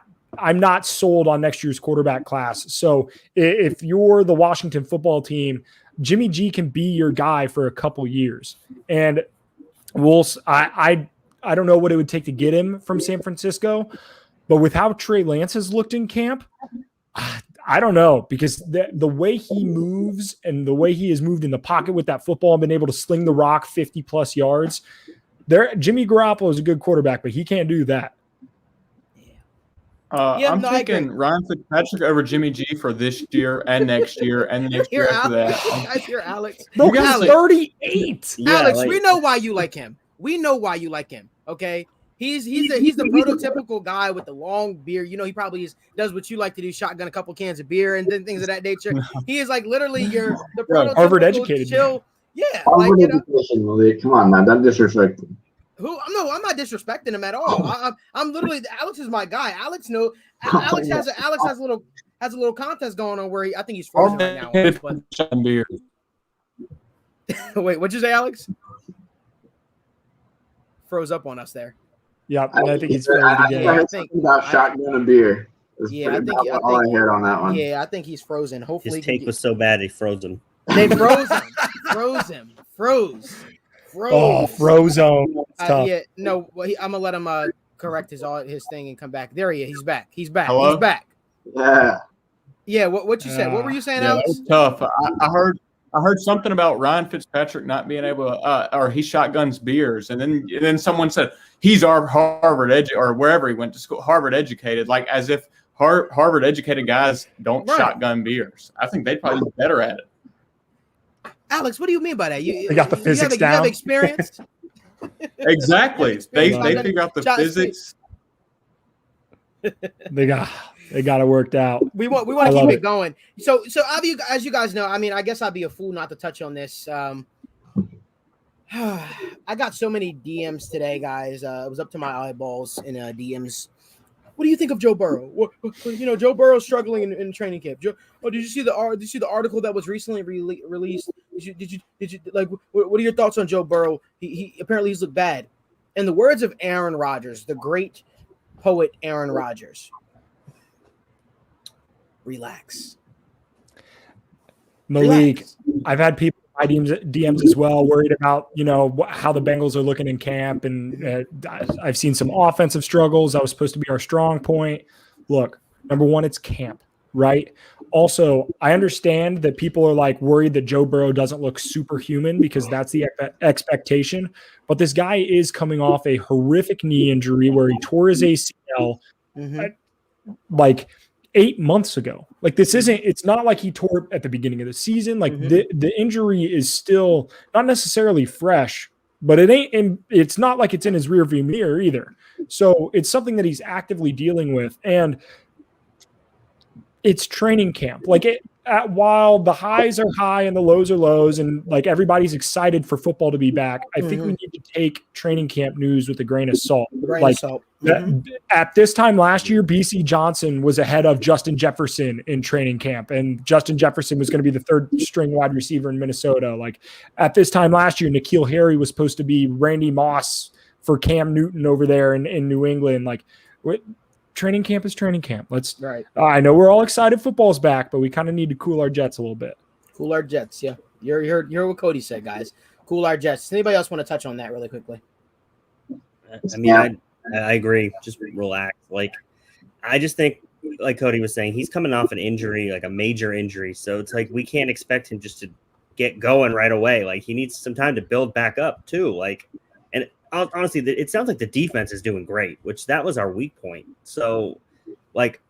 sold on next year's quarterback class. So if you're the Washington football team, Jimmy G can be your guy for a couple years. And I don't know what it would take to get him from San Francisco, But with how Trey Lance has looked in camp, I don't know, because the way he moves and the way he has moved in the pocket with that football and been able to sling the rock 50-plus yards, Jimmy Garoppolo is a good quarterback, but he can't do that. I'm thinking Ryan Fitzpatrick over Jimmy G for this year and next year and the next year after that. You guys hear Alex? Bro, he's 38. Yeah, Alex, we know why you like him. We know why you like him. Okay. He's the prototypical guy with the long beard. You know, he probably does what you like to do, shotgun a couple cans of beer and then things of that nature. He is like literally the prototypical Harvard educated chill. Yeah, Harvard education, Malik. Come on, man, don't disrespect him. No, I'm not disrespecting him at all. I'm literally Alex is my guy. Alex has a little contest going on where I think he's frozen right now. Beer. Wait, what'd you say, Alex? Froze up on us there. Yeah, and I think he's frozen again. I think about shotgun and beer. Yeah, I think all I heard on that one. Yeah, I think he's frozen. Hopefully, his take was so bad he froze him. They froze him. Froze. Oh, Frozone. Yeah, no. Well, I'm gonna let him correct his thing and come back. There he is. He's back. Hello? He's back. Yeah. Yeah. What you said? What were you saying, Yeah, Alex? that was tough. I heard something about Ryan Fitzpatrick not being able to, or he shotguns beers, and then someone said he's our Harvard or wherever he went to school, Harvard educated, like as if Harvard educated guys don't shotgun beers. I think they'd probably be better at it. Alex, what do you mean by that? They got the physics down. You have experience. Exactly. They figure out the physics. They got it worked out. We want to keep it going. So as you guys know, I mean, I guess I'd be a fool not to touch on this. I got so many DMs today, guys. It was up to my eyeballs in DMs. What do you think of Joe Burrow? Joe Burrow's struggling in training camp. Did you see the article that was recently released? Did you like? What are your thoughts on Joe Burrow? He apparently he's looked bad. In the words of Aaron Rodgers, the great poet Aaron Rodgers, relax. Malik, Relax. I've had people in my DMs as well worried about, how the Bengals are looking in camp. And I've seen some offensive struggles. That was supposed to be our strong point. Look, number one, it's camp, right? Also, I understand that people are like worried that Joe Burrow doesn't look superhuman because that's the expectation. But this guy is coming off a horrific knee injury where he tore his ACL like 8 months ago. Like it's not like he tore at the beginning of the season. Like the injury is still not necessarily fresh, but it's not like it's in his rearview mirror either. So it's something that he's actively dealing with. And it's training camp. While the highs are high and the lows are lows, and like everybody's excited for football to be back, I think we need to take training camp news with a grain of salt. At this time last year, BC Johnson was ahead of Justin Jefferson in training camp, and Justin Jefferson was going to be the third string wide receiver in Minnesota. Like at this time last year, N'Keal Harry was supposed to be Randy Moss for Cam Newton over there in New England. Like training camp is training camp. I know we're all excited football's back, but we kind of need to cool our jets a little bit. Cool our jets, yeah. You heard what Cody said, guys. Cool our jets. Does anybody else want to touch on that really quickly? I mean, I agree. Just relax. Like, I just think, like Cody was saying, he's coming off an injury, like a major injury. So it's like we can't expect him just to get going right away. Like, he needs some time to build back up too. Like, and honestly, it sounds like the defense is doing great, which that was our weak point. So, like,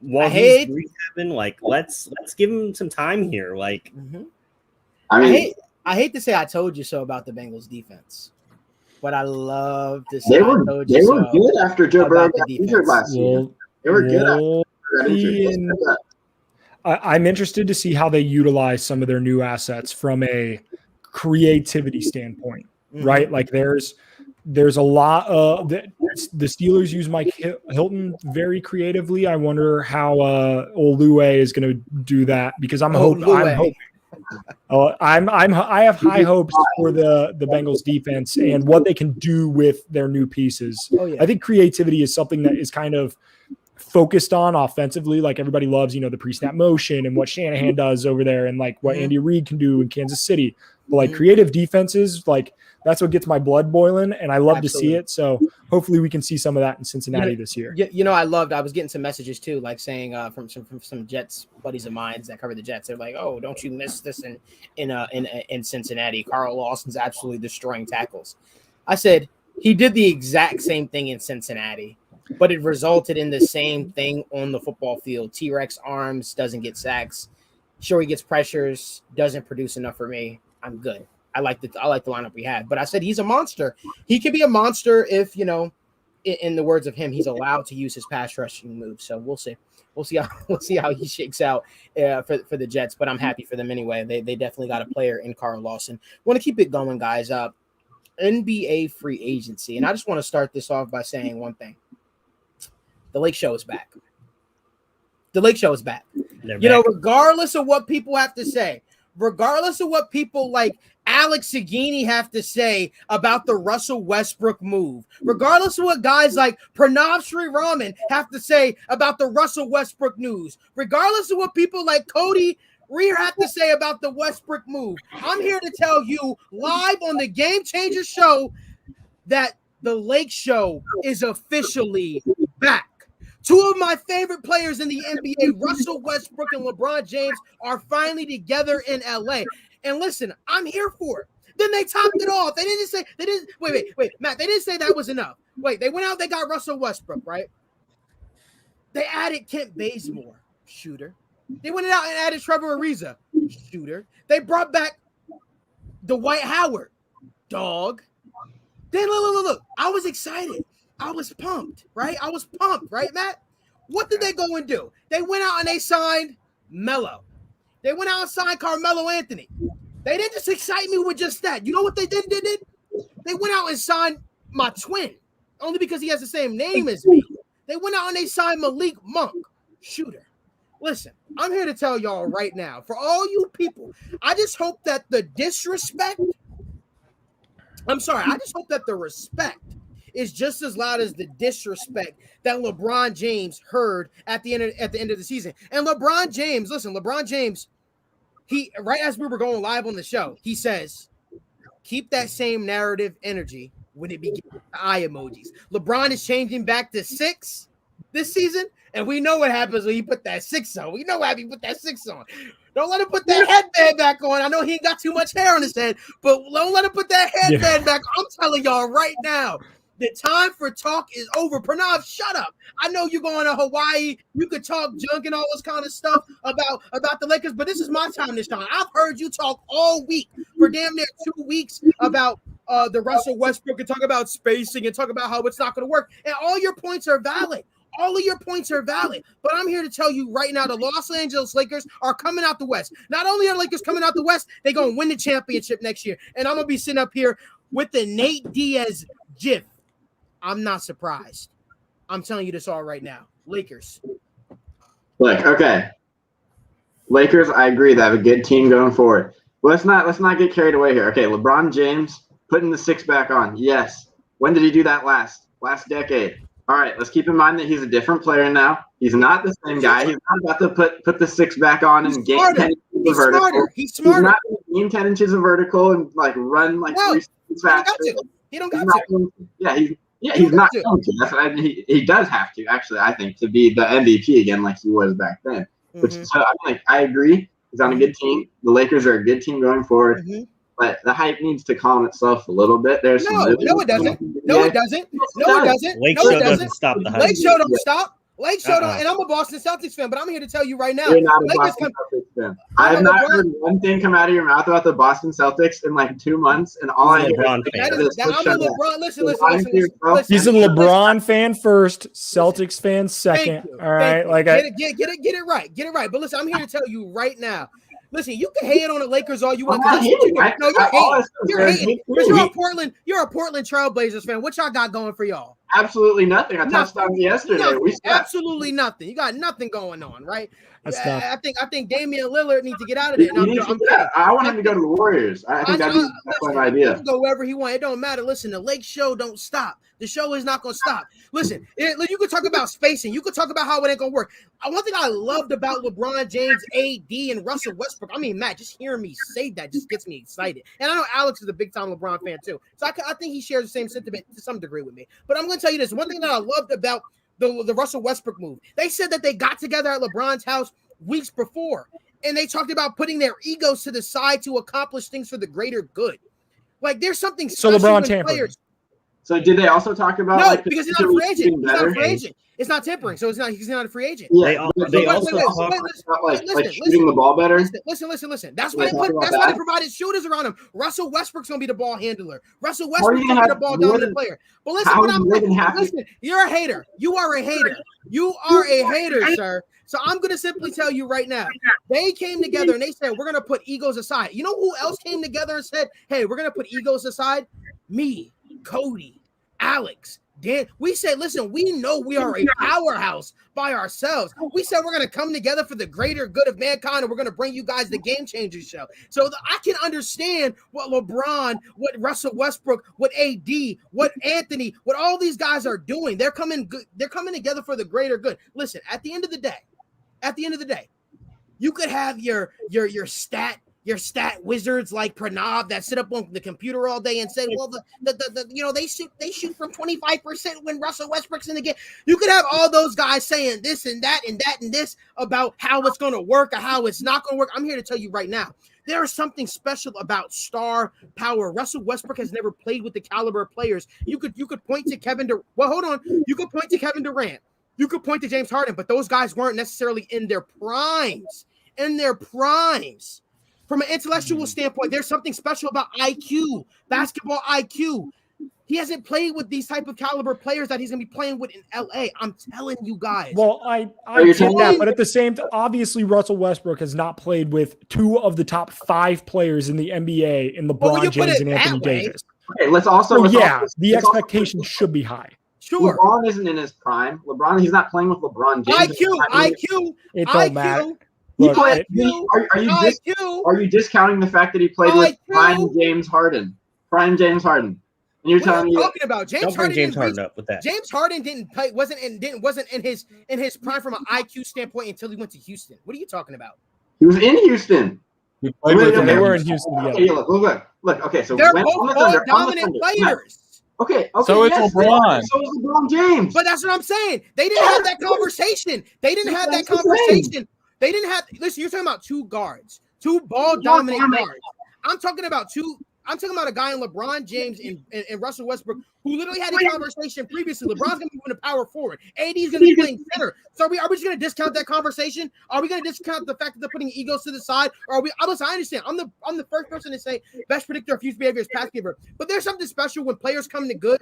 while he's rehabbing, like, let's give him some time here. Like, I hate to say I told you so about the Bengals defense, but I love to say they were good after Joe Burrow got injured last year. They were good after that injury. I'm interested to see how they utilize some of their new assets from a creativity standpoint, right? Like there's a lot of the Steelers use Mike Hilton very creatively. I wonder how Olue is going to do that because I'm hoping. I have high hopes for the Bengals defense and what they can do with their new pieces. I think creativity is something that is kind of focused on offensively. Like everybody loves, the pre-snap motion and what Shanahan does over there and like what Andy Reid can do in Kansas City. But like creative defenses, like that's what gets my blood boiling, and I love to see it. So hopefully we can see some of that in Cincinnati this year. I was getting some messages too, like saying from some Jets buddies of mine that cover the Jets. They're like, "Oh, don't you miss this in Cincinnati? Carl Lawson's absolutely destroying tackles." I said he did the exact same thing in Cincinnati, but it resulted in the same thing on the football field. T-Rex arms, doesn't get sacks. Sure, he gets pressures, doesn't produce enough for me. I'm good. I like the lineup we have, but I said he's a monster. He could be a monster if, in the words of him, he's allowed to use his pass rushing moves. So we'll see. We'll see how he shakes out for the Jets. But I'm happy for them anyway. They definitely got a player in Carl Lawson. Want to keep it going, guys. NBA free agency, and I just want to start this off by saying one thing: the Lake Show is back. The Lake Show is back. Regardless of what people have to say. Regardless of what people like Alex Gane have to say about the Russell Westbrook move, regardless of what guys like Pranav Sriraman have to say about the Russell Westbrook news, regardless of what people like Cody Rear have to say about the Westbrook move, I'm here to tell you live on the Game Changer show that the Lake Show is officially back. Two of my favorite players in the NBA, Russell Westbrook and LeBron James, are finally together in LA. And listen, I'm here for it. Then they topped it off. Wait, Matt, they didn't say that was enough. Wait, they went out, they got Russell Westbrook, right? They added Kent Bazemore, shooter. They went out and added Trevor Ariza, shooter. They brought back Dwight Howard, dog. Then look. I was excited. I was pumped, right? Matt? What did they go and do? They went out and they signed Melo. They went out and signed Carmelo Anthony. They didn't just excite me with just that. You know what they did? They went out and signed my twin, only because he has the same name as me. They went out and they signed Malik Monk, shooter. Listen, I'm here to tell y'all right now, for all you people, I just hope that the respect is just as loud as the disrespect that LeBron James heard at the end of the season. And LeBron James, he right as we were going live on the show, he says, keep that same narrative energy when it begins with the eye emojis. LeBron is changing back to 6 this season, and we know what happens when he put that 6 on. We know why he put that 6 on. Don't let him put that headband back on. I know he ain't got too much hair on his head, but don't let him put that headband back. I'm telling y'all right now, the time for talk is over. Pranav, shut up. I know you're going to Hawaii. You could talk junk and all this kind of stuff about the Lakers, but this is my time this time. I've heard you talk all week for damn near 2 weeks about the Russell Westbrook and talk about spacing and talk about how it's not going to work. And all your points are valid. All of your points are valid. But I'm here to tell you right now, the Los Angeles Lakers are coming out the West. Not only are Lakers coming out the West, they're going to win the championship next year. And I'm going to be sitting up here with the Nate Diaz gif. I'm not surprised. I'm telling you this all right now. Lakers. Look, okay. Lakers, I agree. They have a good team going forward. Let's not get carried away here. Okay, LeBron James putting the 6 back on. Yes. When did he do that last decade? All right, let's keep in mind that he's a different player now. He's not the same guy. He's not about to put the 6 back on and gain 10 inches of vertical. He's smarter. He's not going to gain 10 inches of vertical and like run like 3 seconds faster. He don't got to. He's not going to. He does have to, actually, I think, to be the MVP again like he was back then. So I agree. He's on a good team. The Lakers are a good team going forward. But the hype needs to calm itself a little bit. There's no, it doesn't. No, it doesn't. Lake Show doesn't stop the hype. Lake Show don't stop. Lake Show don't. And I'm a Boston Celtics fan, but I'm here to tell you right now. You're not a Boston Celtics fan. I have not heard one thing come out of your mouth about the Boston Celtics in like 2 months, and all I hear is I'm a LeBron. Listen. He's a LeBron fan first, Celtics fan second. All right, get it right. Get it right. But listen, I'm here to tell you right now. Listen, you can hate on the Lakers all you want. You're hating. You're a Portland Trailblazers fan. What y'all got going for y'all? absolutely nothing. I touched on yesterday. Nothing. Absolutely nothing. You got nothing going on, right? I think Damian Lillard needs to get out of there. I want him to go to the Warriors. I think that'd be a fun idea. He can go wherever he wants. It don't matter. Listen, the Lake Show don't stop. The show is not going to stop. Listen, you could talk about spacing. You could talk about how it ain't going to work. One thing I loved about LeBron James, AD, and Russell Westbrook, I mean, Matt, just hearing me say that just gets me excited. And I know Alex is a big-time LeBron fan, too. So I think he shares the same sentiment to some degree with me. But I'm going to tell you this. One thing that I loved about the Russell Westbrook move, they said that they got together at LeBron's house weeks before, and they talked about putting their egos to the side to accomplish things for the greater good. Like, there's something special so LeBron in players. So did they also talk about because he's not a free agent. He's not a free agent. It's not tempering, so he's not a free agent. Yeah, they also talk about shooting the ball better. Listen. That's why they provided shooters around him. Russell Westbrook's gonna be the ball handler. Russell Westbrook's gonna be the ball dominant player. But listen, what I'm saying. Listen, you're a hater. You are a hater. You are a hater, sir. So I'm gonna simply tell you right now. They came together and they said we're gonna put egos aside. You know who else came together and said, "Hey, we're gonna put egos aside"? Me, Cody, Alex, Dan. We said, listen, we know we are a powerhouse by ourselves. We said we're going to come together for the greater good of mankind, and we're going to bring you guys the Game Changers show. So I can understand what LeBron, what Russell Westbrook, what AD, what Anthony, what all these guys are doing. They're coming together for the greater good. Listen, at the end of the day, you could have your stat wizards like Pranav that sit up on the computer all day and say, well, they shoot from 25% when Russell Westbrook's in the game. You could have all those guys saying this and that and that and this about how it's going to work or how it's not going to work. I'm here to tell you right now, there is something special about star power. Russell Westbrook has never played with the caliber of players. You could point to Kevin Durant. Well, hold on. You could point to Kevin Durant. You could point to James Harden, but those guys weren't necessarily in their primes. From an intellectual standpoint, there's something special about IQ, basketball IQ. He hasn't played with these type of caliber players that he's going to be playing with in LA. I'm telling you guys. Well, I get that, but at the same time, obviously Russell Westbrook has not played with two of the top 5 players in the NBA in LeBron James and Anthony Davis. Okay, the expectation should be high. Sure. LeBron isn't in his prime. He's not playing with LeBron James. IQ. It don't matter. Look, are you discounting the fact that he played with prime James Harden? And you're telling me talking about James Harden up with that. James Harden wasn't in his prime from an IQ standpoint until he went to Houston. What are you talking about? He was in Houston. They were in Houston together. Okay, look. Okay, so they're both dominant players. Okay. So it's LeBron. So is LeBron James. But that's what I'm saying. They didn't have that conversation. Listen, you're talking about two guards, two ball dominant guards. I'm talking about a guy in LeBron James and Russell Westbrook who literally had a conversation previously. LeBron's going to be moving a power forward. AD's going to be playing center. So are we just going to discount that conversation? Are we going to discount the fact that they're putting egos to the side? Or are we? I understand. I'm the first person to say best predictor of future behavior is past giver. But there's something special when players come together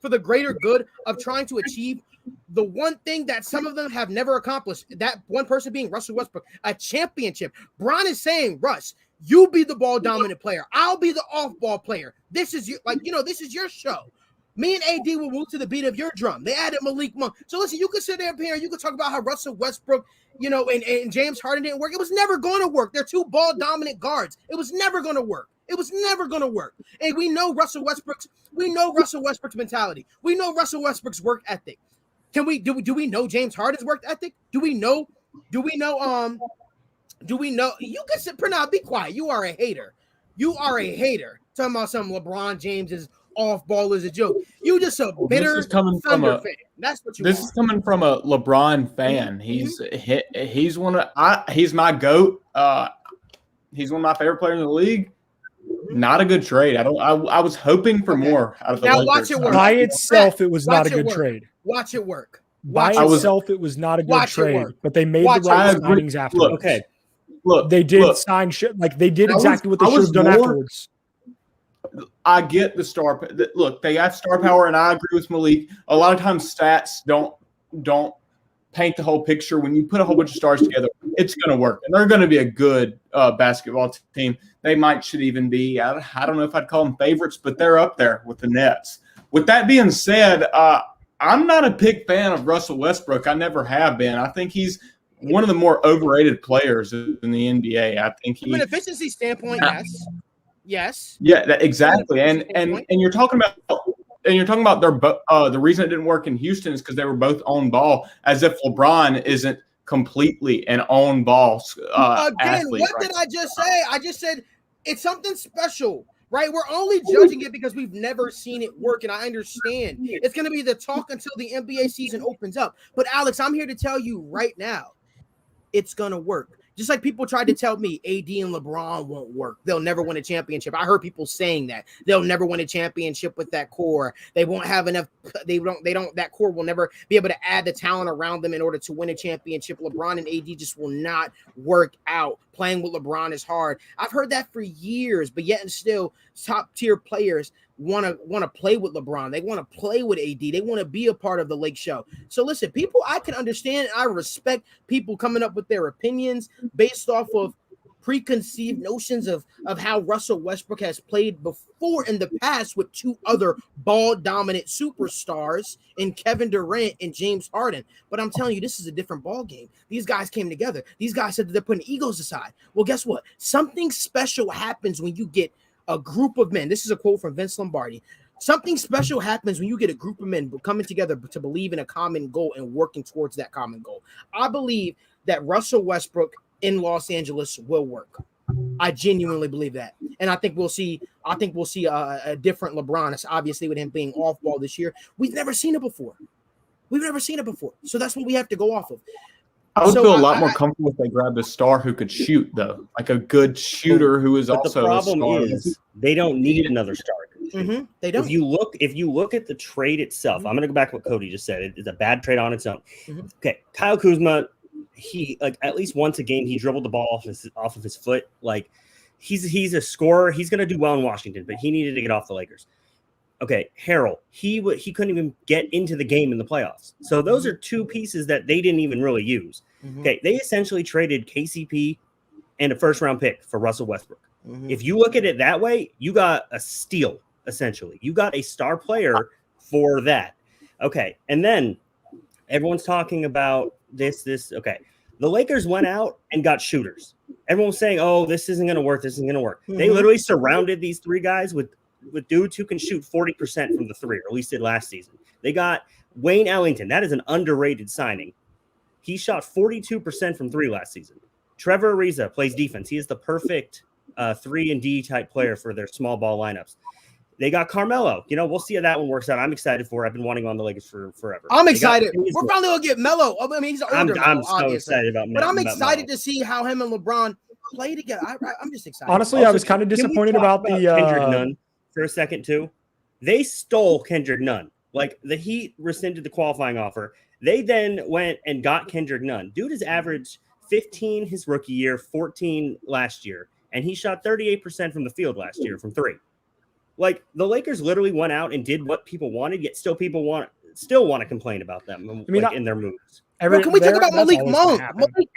for the greater good of trying to achieve the one thing that some of them have never accomplished. That one person being Russell Westbrook, a championship. Bron is saying, Russ, you be the ball dominant player. I'll be the off ball player. This is this is your show. Me and AD will move to the beat of your drum. They added Malik Monk. So listen, you could sit there and you could talk about how Russell Westbrook, and James Harden didn't work. It was never going to work. They're two ball dominant guards. It was never going to work. And we know Russell Westbrook's mentality. We know Russell Westbrook's work ethic. Do we know James Harden's work ethic? Do we know you can sit Pranav, be quiet. You are a hater. Talking about some LeBron James's off ball is a joke. You just a bitter Thunder fan. That's what you This is coming from a LeBron fan. He's my GOAT. He's one of my favorite players in the league. Not a good trade. I was hoping for more out of the Lakers. Watch it work. By itself, it was not a good trade. Watch it work. It was not a good trade, but they made the right signings afterwards. Okay. They did sign shit. Like they did exactly what they should have done afterwards. I get the star. Look, they have star power, and I agree with Malik. A lot of times, stats don't paint the whole picture. When you put a whole bunch of stars together, it's going to work, and they're going to be a good basketball team. They should even be. I don't know if I'd call them favorites, but they're up there with the Nets. With that being said, I'm not a big fan of Russell Westbrook. I never have been. I think he's one of the more overrated players in the NBA. I think From an efficiency standpoint, yes. Yeah, exactly. And you're talking about the reason it didn't work in Houston is because they were both on ball, as if LeBron isn't completely an on ball athlete. What did I just say? I just said it's something special, right? We're only judging it because we've never seen it work, and I understand it's going to be the talk until the NBA season opens up. But Alex, I'm here to tell you right now, it's going to work. Just like people tried to tell me AD and LeBron won't work. They'll never win a championship. I heard people saying that. They'll never win a championship with that core. They won't have enough. That core will never be able to add the talent around them in order to win a championship. LeBron and AD just will not work out. Playing with LeBron is hard. I've heard that for years, but yet and still top tier players want to play with LeBron. They want to play with AD. They want to be a part of the Lake Show. So listen, people, I can understand. I respect people coming up with their opinions based off of preconceived notions of how Russell Westbrook has played before in the past with two other ball-dominant superstars in Kevin Durant and James Harden. But I'm telling you, this is a different ball game. These guys came together. These guys said that they're putting egos aside. Well, guess what? Something special happens when you get a group of men. This is a quote from Vince Lombardi. Something special happens when you get a group of men coming together to believe in a common goal and working towards that common goal. I believe that Russell Westbrook in Los Angeles will work. I genuinely believe that. And I think we'll see a different LeBron. It's obviously with him being off ball this year. We've never seen it before. So that's what we have to go off of. I would feel a lot more comfortable if they grabbed a star who could shoot, though, like a good shooter who is also. The problem is they don't need another star. Mm-hmm. They don't. If you look at the trade itself, I'm going to go back to what Cody just said. It's a bad trade on its own. Mm-hmm. Okay, Kyle Kuzma, he at least once a game he dribbled the ball off of his foot. Like he's a scorer. He's going to do well in Washington, but he needed to get off the Lakers. Okay, Harrell, he couldn't even get into the game in the playoffs. So those are two pieces that they didn't even really use. Mm-hmm. Okay, they essentially traded KCP and a first-round pick for Russell Westbrook. Mm-hmm. If you look at it that way, you got a steal, essentially. You got a star player for that. Okay, and then everyone's talking about this. Okay, the Lakers went out and got shooters. Everyone was saying, oh, this isn't going to work. Mm-hmm. They literally surrounded these three guys with dudes who can shoot 40% from the three, or at least did last season. They got Wayne Ellington. That is an underrated signing. He shot 42% from three last season. Trevor Ariza plays defense. He is the perfect 3-and-D type player for their small ball lineups. They got Carmelo. We'll see how that one works out. I'm excited for it. I've been wanting on the Lakers for forever. I'm excited. We're probably going to get Melo. I mean, he's older. I'm so excited about Melo. But I'm excited to see how him and LeBron play together. I'm just excited. Honestly, I was kind of disappointed about the Kendrick Nunn for a second too. They stole Kendrick Nunn. Like the Heat rescinded the qualifying offer. They then went and got Kendrick Nunn. Dude has averaged 15 his rookie year, 14 last year, and he shot 38% from the field last year from three. Like the Lakers literally went out and did what people wanted, yet still people want to complain about them in their moves. Can we talk about Malik Monk?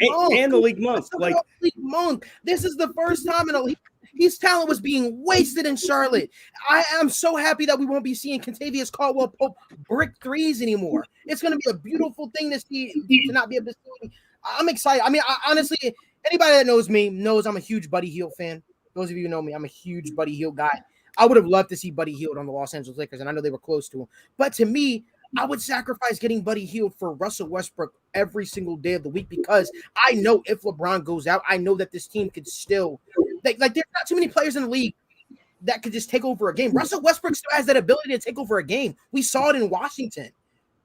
And Malik Monk. Malik Monk. This is the first time his talent was being wasted in Charlotte. I am so happy that we won't be seeing Kentavious Caldwell-Pope brick threes anymore. It's going to be a beautiful thing to see, to not be able to see. I'm excited. I mean, honestly, anybody that knows me knows I'm a huge Buddy Hield fan. Those of you who know me, I'm a huge Buddy Hield guy. I would have loved to see Buddy Hield on the Los Angeles Lakers, and I know they were close to him. But to me, I would sacrifice getting Buddy Hield for Russell Westbrook every single day of the week, because I know if LeBron goes out, I know that this team could still like there's not too many players in the league that could just take over a game. Russell Westbrook still has that ability to take over a game. We saw it in Washington.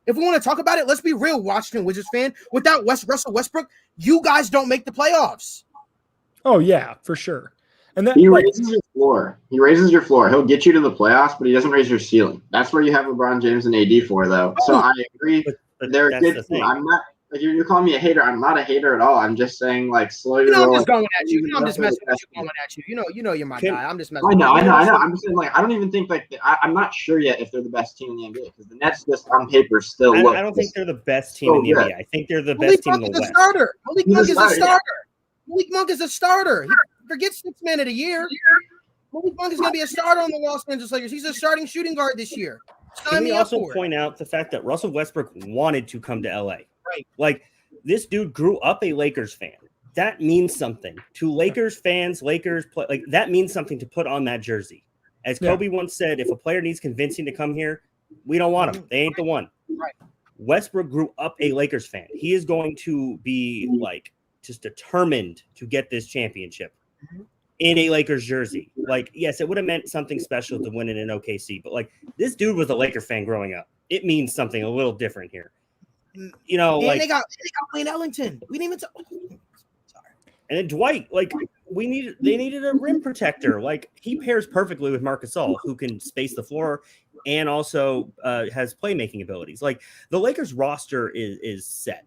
If we want to talk about it, let's be real, Washington Wizards fan. Without Russell Westbrook, you guys don't make the playoffs. Oh yeah, for sure. And then he raises your floor. He'll get you to the playoffs, but he doesn't raise your ceiling. That's where you have LeBron James and AD for, though. So I agree. But they're a good team. I'm not like you're calling me a hater. I'm not a hater at all. I'm just saying, like, slow your roll. I'm just going at you. I'm just messing with you. Going at you. You know, you're my guy. I'm just messing. I know. I'm just saying, like, I don't even think I'm not sure yet if they're the best team in the NBA, because the Nets just on paper still look. I don't think they're the best team in the NBA. I think they're the best team in the West. Malik Monk is a starter. Malik Monk is a starter. Forget 6 men of the year. Malik Monk is going to be a starter on the Los Angeles Lakers. He's a starting shooting guard this year. Can we also point out the fact that Russell Westbrook wanted to come to LA? Right. Like, this dude grew up a Lakers fan. That means something to Lakers fans. Lakers play like that means something to put on that jersey. As Kobe once said, if a player needs convincing to come here, we don't want them. They ain't the one. Right. Westbrook grew up a Lakers fan. He is going to be like just determined to get this championship in a Lakers jersey. Like, yes, it would have meant something special to win it in OKC, but like this dude was a Laker fan growing up. It means something a little different here. You know, and like they got Wayne Ellington. We didn't even sorry. And then Dwight, like they needed a rim protector. Like he pairs perfectly with Marc Gasol, who can space the floor and also has playmaking abilities. Like the Lakers roster is set.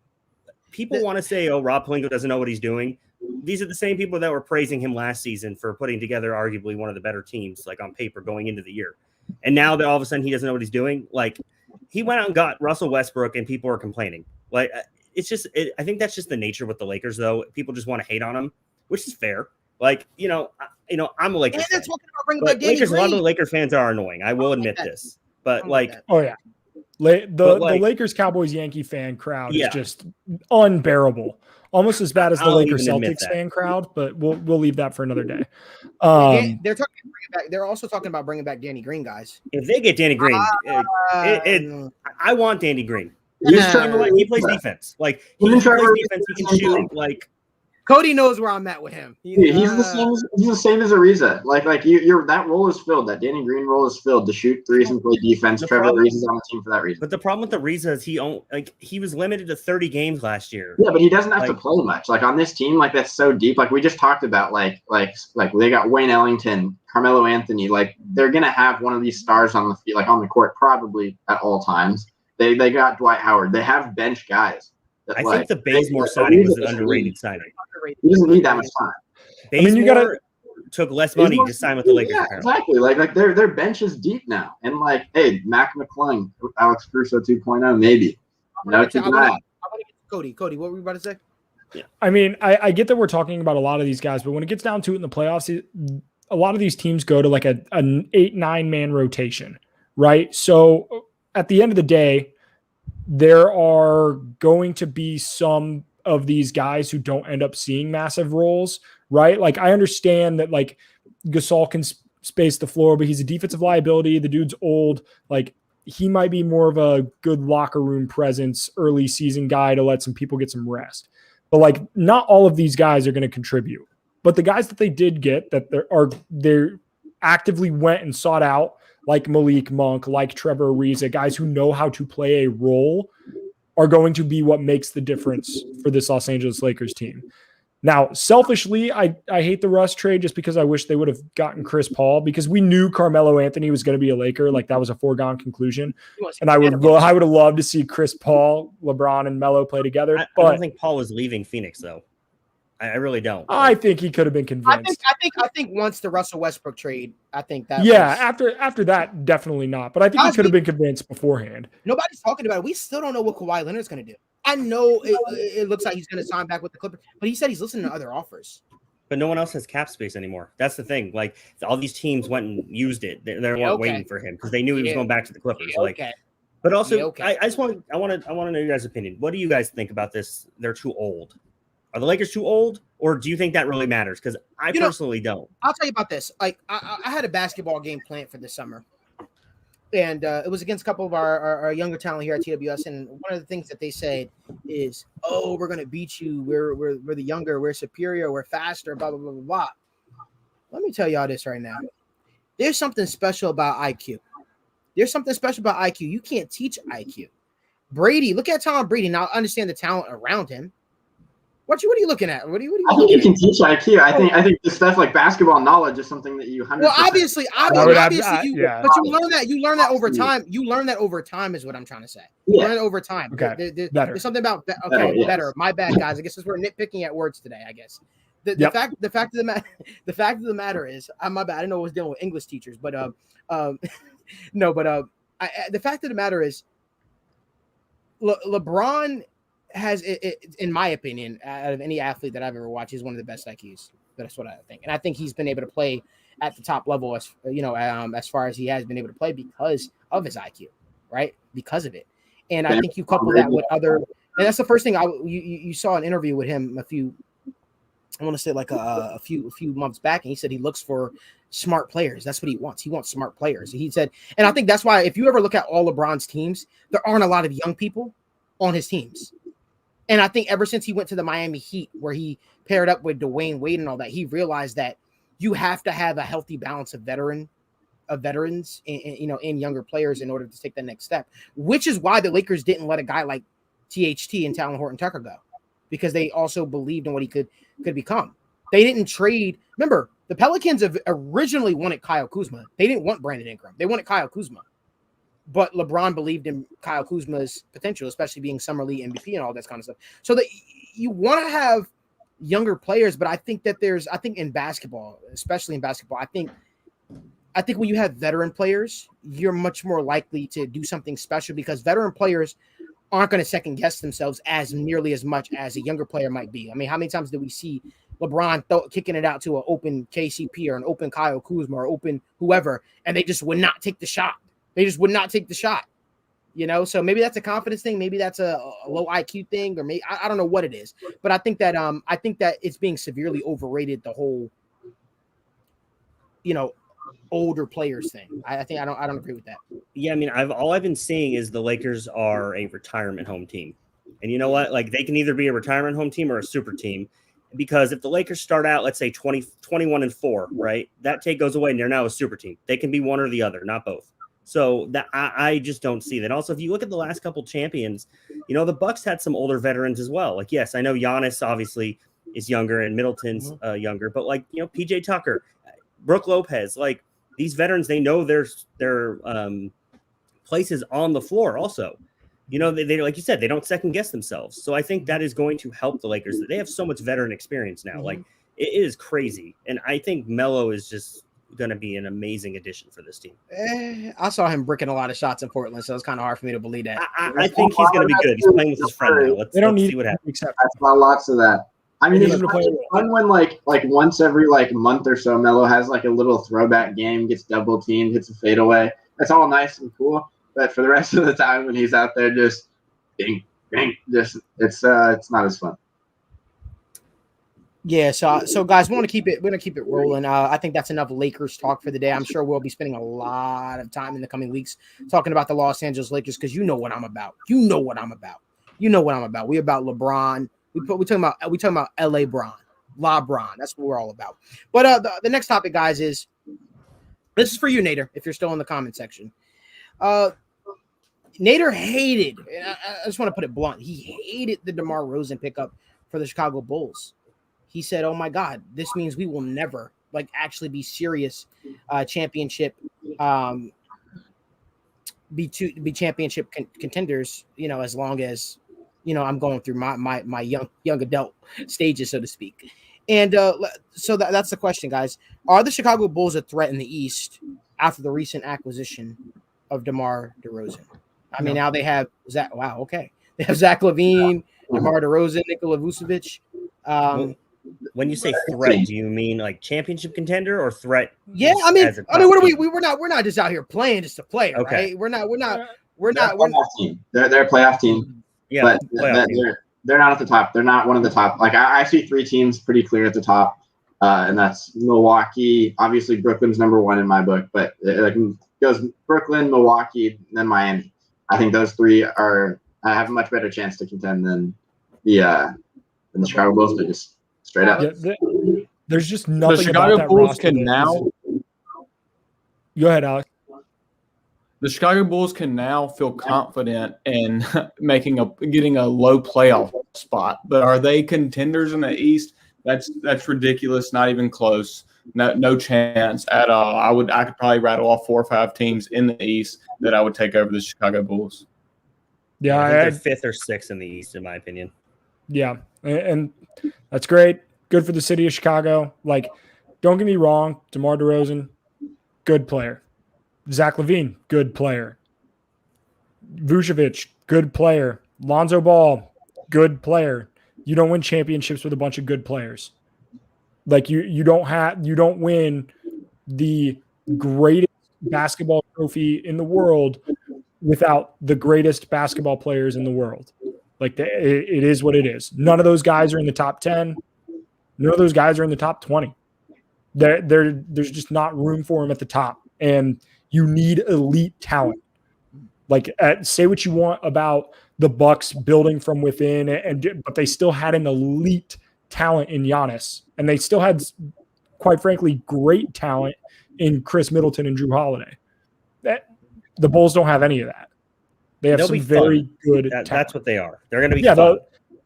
People want to say, "Oh, Rob Pelinka doesn't know what he's doing." These are the same people that were praising him last season for putting together arguably one of the better teams, like on paper, going into the year. And now that all of a sudden he doesn't know what he's doing, like he went out and got Russell Westbrook, and people are complaining. Like it's just, I think that's just the nature with the Lakers, though. People just want to hate on them, which is fair. Like I'm a Lakers. And they're fan. talking about bringing back Danny Lakers. Green. A lot of the Laker fans are annoying. I will admit this, but like, oh yeah, the Lakers, Cowboys, Yankee fan crowd is just unbearable. Almost as bad as the Lakers Celtics fan crowd, but we'll leave that for another day. They're talking back. They're also talking about bringing back Danny Green, guys. If they get Danny Green, I want Danny Green. He plays defense. Like he plays defense. He can shoot. Like Cody knows where I'm at with him. He's the same as Ariza. Like you're that role is filled. That Danny Green role is filled to shoot threes and play defense. Trevor Ariza's on the team for that reason. But the problem with Ariza is he was limited to 30 games last year. Yeah, but he doesn't have to play much. Like on this team, like that's so deep. Like we just talked about, like they got Wayne Ellington, Carmelo Anthony. Like they're gonna have one of these stars on the field, like on the court, probably at all times. They got Dwight Howard. They have bench guys. I think the Bazemore signing was an underrated signing. He doesn't need that much time. Bazemore took less money to sign with the Lakers. Yeah, exactly. Like their bench is deep now, and like, hey, Mac McClung, Alex Caruso 2.0, maybe. I want to get to Cody. Cody, what were you about to say? Yeah. I mean, I get that we're talking about a lot of these guys, but when it gets down to it in the playoffs, a lot of these teams go to like an 8-9 man rotation, right? So at the end of the day, there are going to be some of these guys who don't end up seeing massive roles, right? Like I understand that like Gasol can space the floor, but he's a defensive liability. The dude's old. Like he might be more of a good locker room presence, early season guy to let some people get some rest. But like not all of these guys are going to contribute. But the guys that they did get that they're actively went and sought out, like Malik Monk, like Trevor Ariza, guys who know how to play a role, are going to be what makes the difference for this Los Angeles Lakers team. Now, selfishly, I hate the Russ trade just because I wish they would have gotten Chris Paul, because we knew Carmelo Anthony was going to be a Laker. Like that was a foregone conclusion. And I would have loved to see Chris Paul, LeBron, and Melo play together. I don't think Paul was leaving Phoenix, though. I really don't. I think he could have been convinced. I think once the Russell Westbrook trade, I think that. Yeah, after that, definitely not. But I think he could have been convinced beforehand. Nobody's talking about it. We still don't know what Kawhi Leonard's going to do. I know it looks like he's going to sign back with the Clippers, but he said he's listening to other offers. But no one else has cap space anymore. That's the thing. Like all these teams went and used it. They weren't waiting for him because they knew he was going back to the Clippers. But also, I want to know your guys' opinion. What do you guys think about this? They're too old. Are the Lakers too old, or do you think that really matters? Because I personally don't. I'll tell you about this. Like I had a basketball game planned for this summer, and it was against a couple of our younger talent here at TWS. And one of the things that they said is, "Oh, we're going to beat you. We're the younger. We're superior. We're faster. Blah blah blah blah blah." Let me tell y'all this right now. There's something special about IQ. There's something special about IQ. You can't teach IQ. Brady, look at Tom Brady. Now understand the talent around him. What are you looking at? What are you I think you can teach IQ. I think the stuff like basketball knowledge is something that you 100%. Well, obviously, but you learn that over time. You learn that over time is what I'm trying to say. You learn it over time. Okay, there's something about better. My bad, guys. I guess we're nitpicking at words today. I guess the fact of the matter is, my bad. I didn't know I was dealing with English teachers, but the fact of the matter is, LeBron has, in my opinion, out of any athlete that I've ever watched, he's one of the best IQs. That's what I think, and I think he's been able to play at the top level, as far as he has been able to play because of his IQ. right? Because of it. And I think you couple that with other, and that's the first thing you saw an interview with him I want to say like a few months back, and he said he looks for smart players. That's what he wants. He wants smart players. He said, and I think that's why if you ever look at all LeBron's teams, there aren't a lot of young people on his teams. And I think ever since he went to the Miami Heat, where he paired up with Dwayne Wade and all that, he realized that you have to have a healthy balance of veterans and younger players in order to take the next step, which is why the Lakers didn't let a guy like THT and Talon Horton-Tucker go, because they also believed in what he could become. They didn't trade. Remember, the Pelicans have originally wanted Kyle Kuzma. They didn't want Brandon Ingram. They wanted Kyle Kuzma. But LeBron believed in Kyle Kuzma's potential, especially being Summer League MVP and all that kind of stuff. So that you want to have younger players, but I think that I think in basketball, especially in basketball, I think when you have veteran players, you're much more likely to do something special, because veteran players aren't going to second guess themselves as nearly as much as a younger player might be. I mean, how many times did we see LeBron kicking it out to an open KCP or an open Kyle Kuzma or open whoever, and they just would not take the shot. They just would not take the shot, So maybe that's a confidence thing. Maybe that's a low IQ thing, or maybe I don't know what it is. But I think that it's being severely overrated, the whole, older players thing. I think I don't agree with that. Yeah, I mean, all I've been seeing is the Lakers are a retirement home team. And you know what? Like, they can either be a retirement home team or a super team, because if the Lakers start out, let's say 21-4, right? That take goes away and they're now a super team. They can be one or the other, not both. So that I just don't see that. Also, if you look at the last couple champions, the Bucks had some older veterans as well. Like, yes, I know Giannis obviously is younger and Middleton's younger, but like, PJ Tucker, Brook Lopez, like, these veterans, they know their places on the floor also. They like you said, they don't second guess themselves. So I think that is going to help the Lakers. They have so much veteran experience now. Like, it is crazy. And I think Melo is just going to be an amazing addition for this team. I saw him bricking a lot of shots in Portland, so it's kind of hard for me to believe that. I think he's going to be good. He's playing with his friend now. Let's see what happens. That's lots of that. I mean, it's fun when like once every month or so, Melo has like a little throwback game, gets double teamed, hits a fadeaway. That's all nice and cool. But for the rest of the time, when he's out there just bing, bing, it's not as fun. Yeah, so guys, we're gonna keep it rolling. I think that's enough Lakers talk for the day. I'm sure we'll be spending a lot of time in the coming weeks talking about the Los Angeles Lakers, because you know what I'm about. We about LeBron. We talking about LA Bron, LeBron. That's what we're all about. But the next topic, guys, is this is for you, Nader, if you're still in the comment section. Nader hated, I just want to put it blunt, he hated the DeMar DeRozan pickup for the Chicago Bulls. He said, "Oh my God, this means we will never actually be serious championship, be championship contenders. As long as I'm going through my young adult stages, so to speak." And so that's the question, guys. Are the Chicago Bulls a threat in the East after the recent acquisition of DeMar DeRozan? I mean, now they have Zach. Wow, okay. They have Zach LaVine, DeMar DeRozan, Nikola Vucevic. When you say threat, do you mean like championship contender or threat? Yeah, I mean, what are we? We're not just out here playing just to play, okay. Right? We're not. They're a playoff team. They're a playoff team. Yeah, but they're not at the top. They're not one of the top. Like I see three teams pretty clear at the top, and that's Milwaukee. Obviously, Brooklyn's number one in my book, but it goes Brooklyn, Milwaukee, then Miami. I think those three have a much better chance to contend than the Chicago Bulls do. Just straight up. Yeah, there's just nothing. The Chicago about that Bulls roster can now. Go ahead, Alex. The Chicago Bulls can now feel confident in getting a low playoff spot. But are they contenders in the East? That's ridiculous. Not even close. No chance at all. I could probably rattle off 4 or 5 teams in the East that I would take over the Chicago Bulls. Yeah, I think they're fifth or sixth in the East, in my opinion. Yeah, and that's great. Good for the city of Chicago. Like, don't get me wrong, DeMar DeRozan, good player. Zach LaVine, good player. Vucevic, good player. Lonzo Ball, good player. You don't win championships with a bunch of good players. Like you don't win the greatest basketball trophy in the world without the greatest basketball players in the world. Like it is what it is. None of those guys are in the top 10. None of those guys are in the top 20. There's just not room for them at the top. And you need elite talent. Like say what you want about the Bucks building from within, but they still had an elite talent in Giannis, and they still had, quite frankly, great talent in Chris Middleton and Drew Holiday. The Bulls don't have any of that. They have some very good talent. That's what they are. They're going to be fun.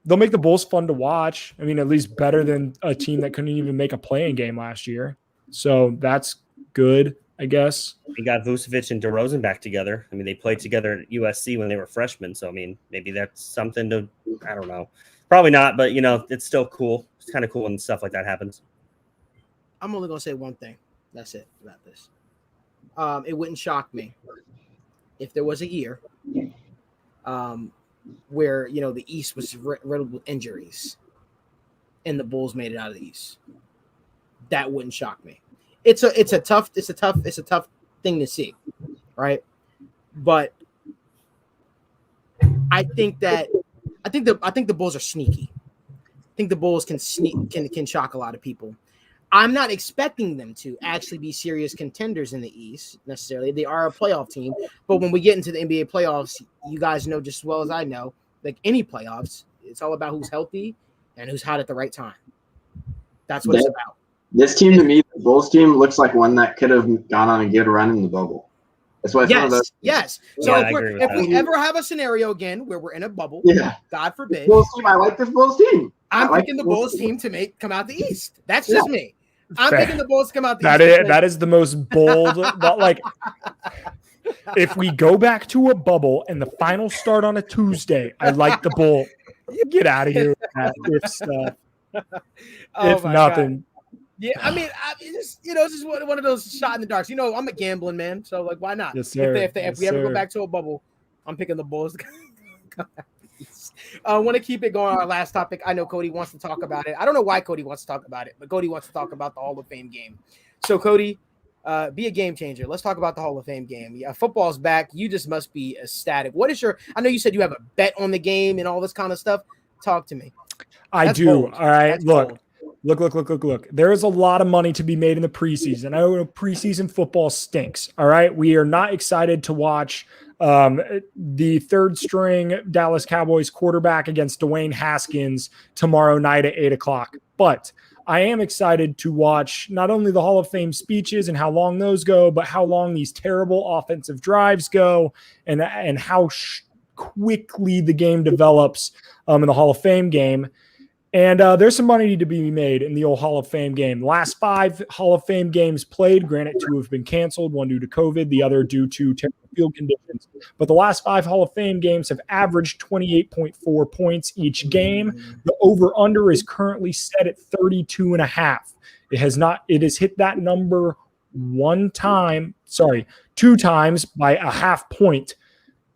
They'll make the Bulls fun to watch. I mean, at least better than a team that couldn't even make a play-in game last year. So that's good, I guess. We got Vucevic and DeRozan back together. I mean, they played together at USC when they were freshmen. So, I mean, maybe that's something to, I don't know. Probably not, but, it's still cool. It's kind of cool when stuff like that happens. I'm only going to say one thing. That's it about this. It wouldn't shock me if there was a year where, the East was riddled with injuries and the Bulls made it out of the East. That wouldn't shock me. It's a tough thing to see, right? But I think the Bulls are sneaky. I think the Bulls can shock a lot of people. I'm not expecting them to actually be serious contenders in the East necessarily. They are a playoff team, but when we get into the NBA playoffs, you guys know just as well as I know, like any playoffs, it's all about who's healthy and who's hot at the right time. That's what it's about. This team, to me, the Bulls team looks like one that could have gone on a good run in the bubble. That's why. Yes. So if we ever have a scenario again where we're in a bubble, God forbid, Bulls team, I like this Bulls team. I'm picking the Bulls team to come out the East. That's just me. I'm picking the Bulls to come out the East. That is the most bold. But like, if we go back to a bubble and the finals start on a Tuesday, I like the Bull. Get out of here with that if stuff. If nothing. God. Yeah, I mean, it's just one of those shot in the darks. I'm a gambling man, so like, why not? Yes, sir. If we ever go back to a bubble, I'm picking the Bulls. I want to keep it going. Our last topic. I know Cody wants to talk about it. I don't know why Cody wants to talk about it, but Cody wants to talk about the Hall of Fame game. So Cody, be a game changer. Let's talk about the Hall of Fame game. Yeah, football's back. You just must be ecstatic. What is I know you said you have a bet on the game and all this kind of stuff. Talk to me. I do. Bold. All right. Look. There is a lot of money to be made in the preseason. I know preseason football stinks. All right. We are not excited to watch the third string Dallas Cowboys quarterback against Dwayne Haskins tomorrow night at 8:00. But I am excited to watch not only the Hall of Fame speeches and how long those go, but how long these terrible offensive drives go and how quickly the game develops in the Hall of Fame game. And there's some money to be made in the old Hall of Fame game. The last 5 Hall of Fame games played, granted 2 have been canceled, 1 due to COVID, the other due to terrible field conditions. But the last 5 Hall of Fame games have averaged 28.4 points each game. The over-under is currently set at 32.5. It has hit that number 2 times by a half point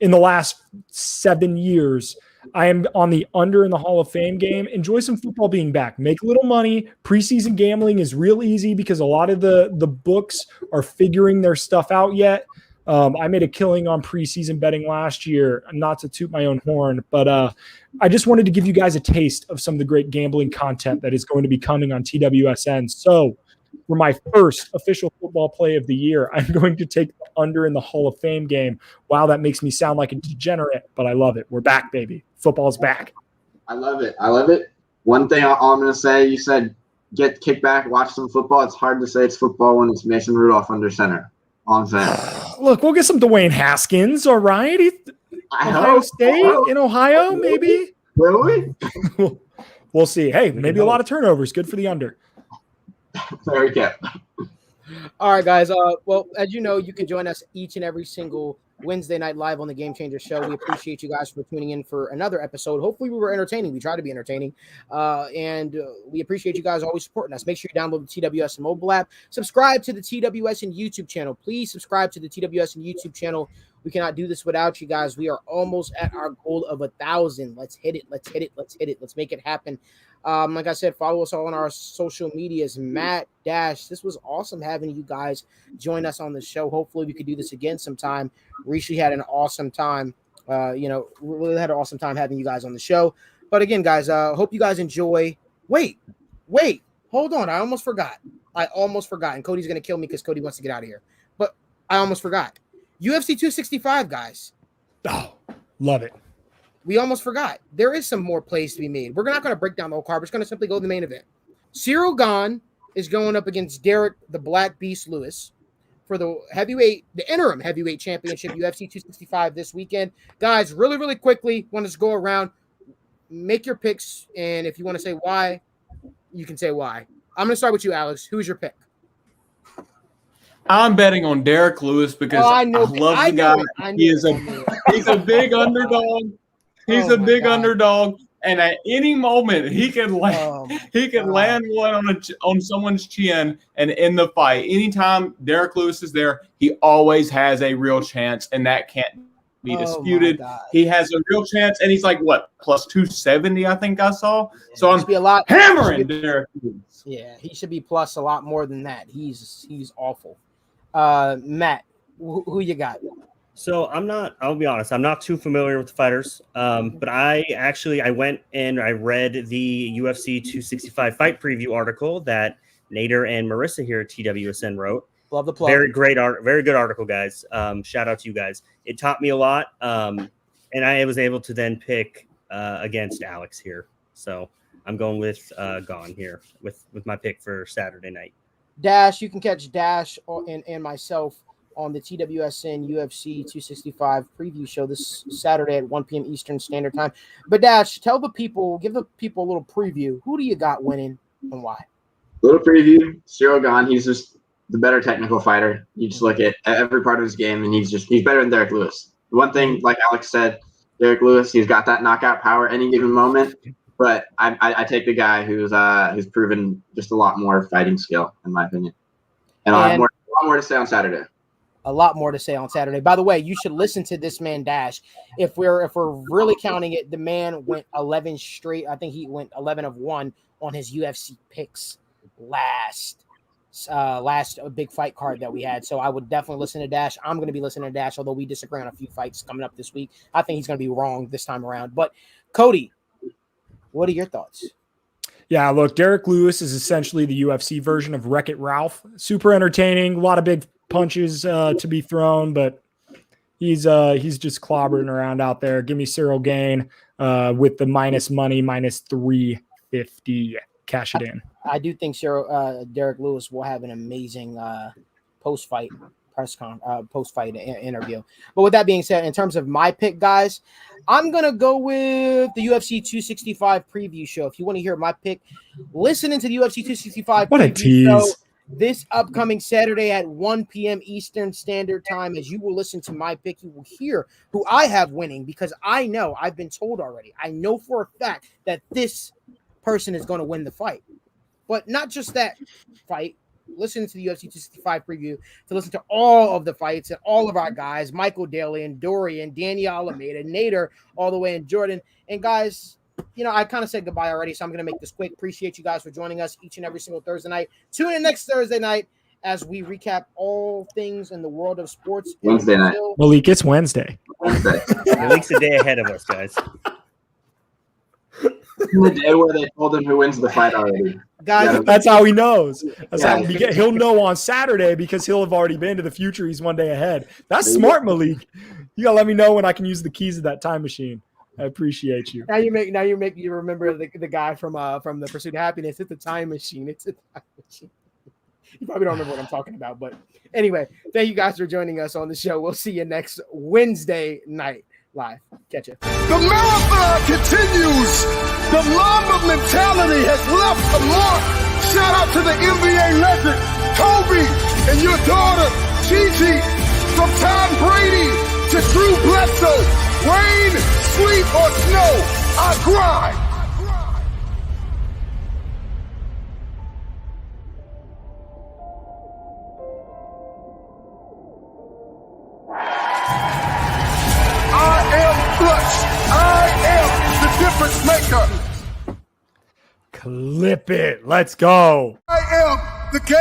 in the last 7 years. I am on the under in the Hall of Fame game. Enjoy some football being back. Make a little money. Preseason gambling is real easy because a lot of the books are figuring their stuff out yet. I made a killing on preseason betting last year, not to toot my own horn, but I just wanted to give you guys a taste of some of the great gambling content that is going to be coming on TWSN. So for my first official football play of the year, I'm going to take the under in the Hall of Fame game. Wow, that makes me sound like a degenerate, but I love it. We're back, baby. Football's back. I love it. One thing I'm going to say, you said get kicked back, watch some football. It's hard to say it's football when it's Mason Rudolph under center. All I'm saying. Look, we'll get some Dwayne Haskins, all right? Ohio State in Ohio, maybe? Will we? We'll see. Hey, maybe a lot of turnovers. Good for the under. There we go. All right, guys. Well, as you know, you can join us each and every single Wednesday night live on the Game Changer Show. We appreciate you guys for tuning in for another episode. Hopefully we were entertaining. We try to be entertaining. And we appreciate you guys always supporting us. Make sure you download the TWSN mobile app. Subscribe to the TWSN YouTube channel. Please subscribe to the TWSN YouTube channel. We cannot do this without you guys. We are almost at our goal of 1,000. Let's hit it. Let's hit it. Let's hit it. Let's make it happen. Like I said, follow us all on our social medias. Matt Dash, this was awesome having you guys join us on the show. Hopefully we could do this again sometime. Rishi had an awesome time. Really had an awesome time having you guys on the show. But again, guys, hope you guys enjoy. Wait, hold on. I almost forgot. And Cody's going to kill me because Cody wants to get out of here. But I almost forgot. UFC 265, guys. Oh, love it. We almost forgot. There is some more plays to be made. We're not going to break down the whole card. We're just going to simply go to the main event. Cyril Gane is going up against Derek the Black Beast Lewis for the interim heavyweight championship, UFC 265 this weekend. Guys, really, really quickly, want us to go around, make your picks, and if you want to say why, you can say why. I'm going to start with you, Alex. Who's your pick? I'm betting on Derek Lewis because I love the guy. He's a big underdog. He's a big underdog, and at any moment he can land one on someone's chin and end the fight. Anytime Derek Lewis is there, he always has a real chance, and that can't be disputed. He has a real chance, and he's like what, plus 270, I think I saw. So I'm hammering Derek Lewis. Yeah, he should be plus a lot more than that. He's awful. Matt, who you got? So I'll be honest, I'm not too familiar with the fighters. But I went and I read the UFC 265 fight preview article that Nader and Marissa here at TWSN wrote. Love the plug. Very good article, guys. Shout out to you guys. It taught me a lot. And I was able to then pick against Alex here. So I'm going with Gane here with my pick for Saturday night. Dash, you can catch Dash and myself on the TWSN UFC 265 preview show this Saturday at 1 p.m. Eastern Standard Time. But Dash, give the people a little preview. Who do you got winning and why? Little preview, Cyril Gane. He's just the better technical fighter. You just look at every part of his game, and he's better than Derek Lewis. One thing, like Alex said, Derek Lewis, he's got that knockout power any given moment. But I take the guy who's proven just a lot more fighting skill, in my opinion. And I'll have a lot more to say on Saturday. A lot more to say on Saturday. By the way, you should listen to this man Dash. If we're really counting it, the man went 11 straight. I think he went 11 of 1 on his UFC picks last big fight card that we had. So I would definitely listen to Dash. I'm going to be listening to Dash, although we disagree on a few fights coming up this week. I think he's going to be wrong this time around. But Cody, what are your thoughts? Yeah, look, Derek Lewis is essentially the UFC version of Wreck-It Ralph. Super entertaining, a lot of big punches to be thrown, but he's just clobbering around out there. Give me Cyril Gane with the minus money, minus 350. Cash it in. I do think Derek Lewis will have an amazing post-fight interview. But with that being said, in terms of my pick, guys, I'm going to go with the UFC 265 preview show. If you want to hear my pick, listen into the UFC 265 what preview a tease. show this upcoming Saturday at 1 p.m. Eastern Standard Time. As you will listen to my pick, you will hear who I have winning, because I know, I've been told already, I know for a fact that this person is going to win the fight. But not just that fight. Listen to the UFC 265 preview to listen to all of the fights and all of our guys, Michael Daly and Dorian, Daniel Alameda, Nader, all the way in Jordan. And guys, I kind of said goodbye already, so I'm going to make this quick. Appreciate you guys for joining us each and every single Thursday night. Tune in next Thursday night as we recap all things in the world of sports. Wednesday night. Malik, it's Wednesday. Malik's a day ahead of us, guys. The day where they told him who wins the fight already. Guys, that's how he knows. He'll know on Saturday because he'll have already been to the future. He's one day ahead. That's smart, Malik. You gotta let me know when I can use the keys of that time machine. I appreciate you. Now you make you remember the guy from the Pursuit of Happiness. It's a time machine. It's a time machine. You probably don't remember what I'm talking about, but anyway, thank you guys for joining us on the show. We'll see you next Wednesday night live. Catch you. The marathon continues. The Mamba mentality has left a mark. Shout out to the NBA legend, Kobe, and your daughter, Gigi. From Tom Brady to Drew Bledsoe. Rain, sleet, or snow, I grind. difference maker. Clip it. Let's go. I am the game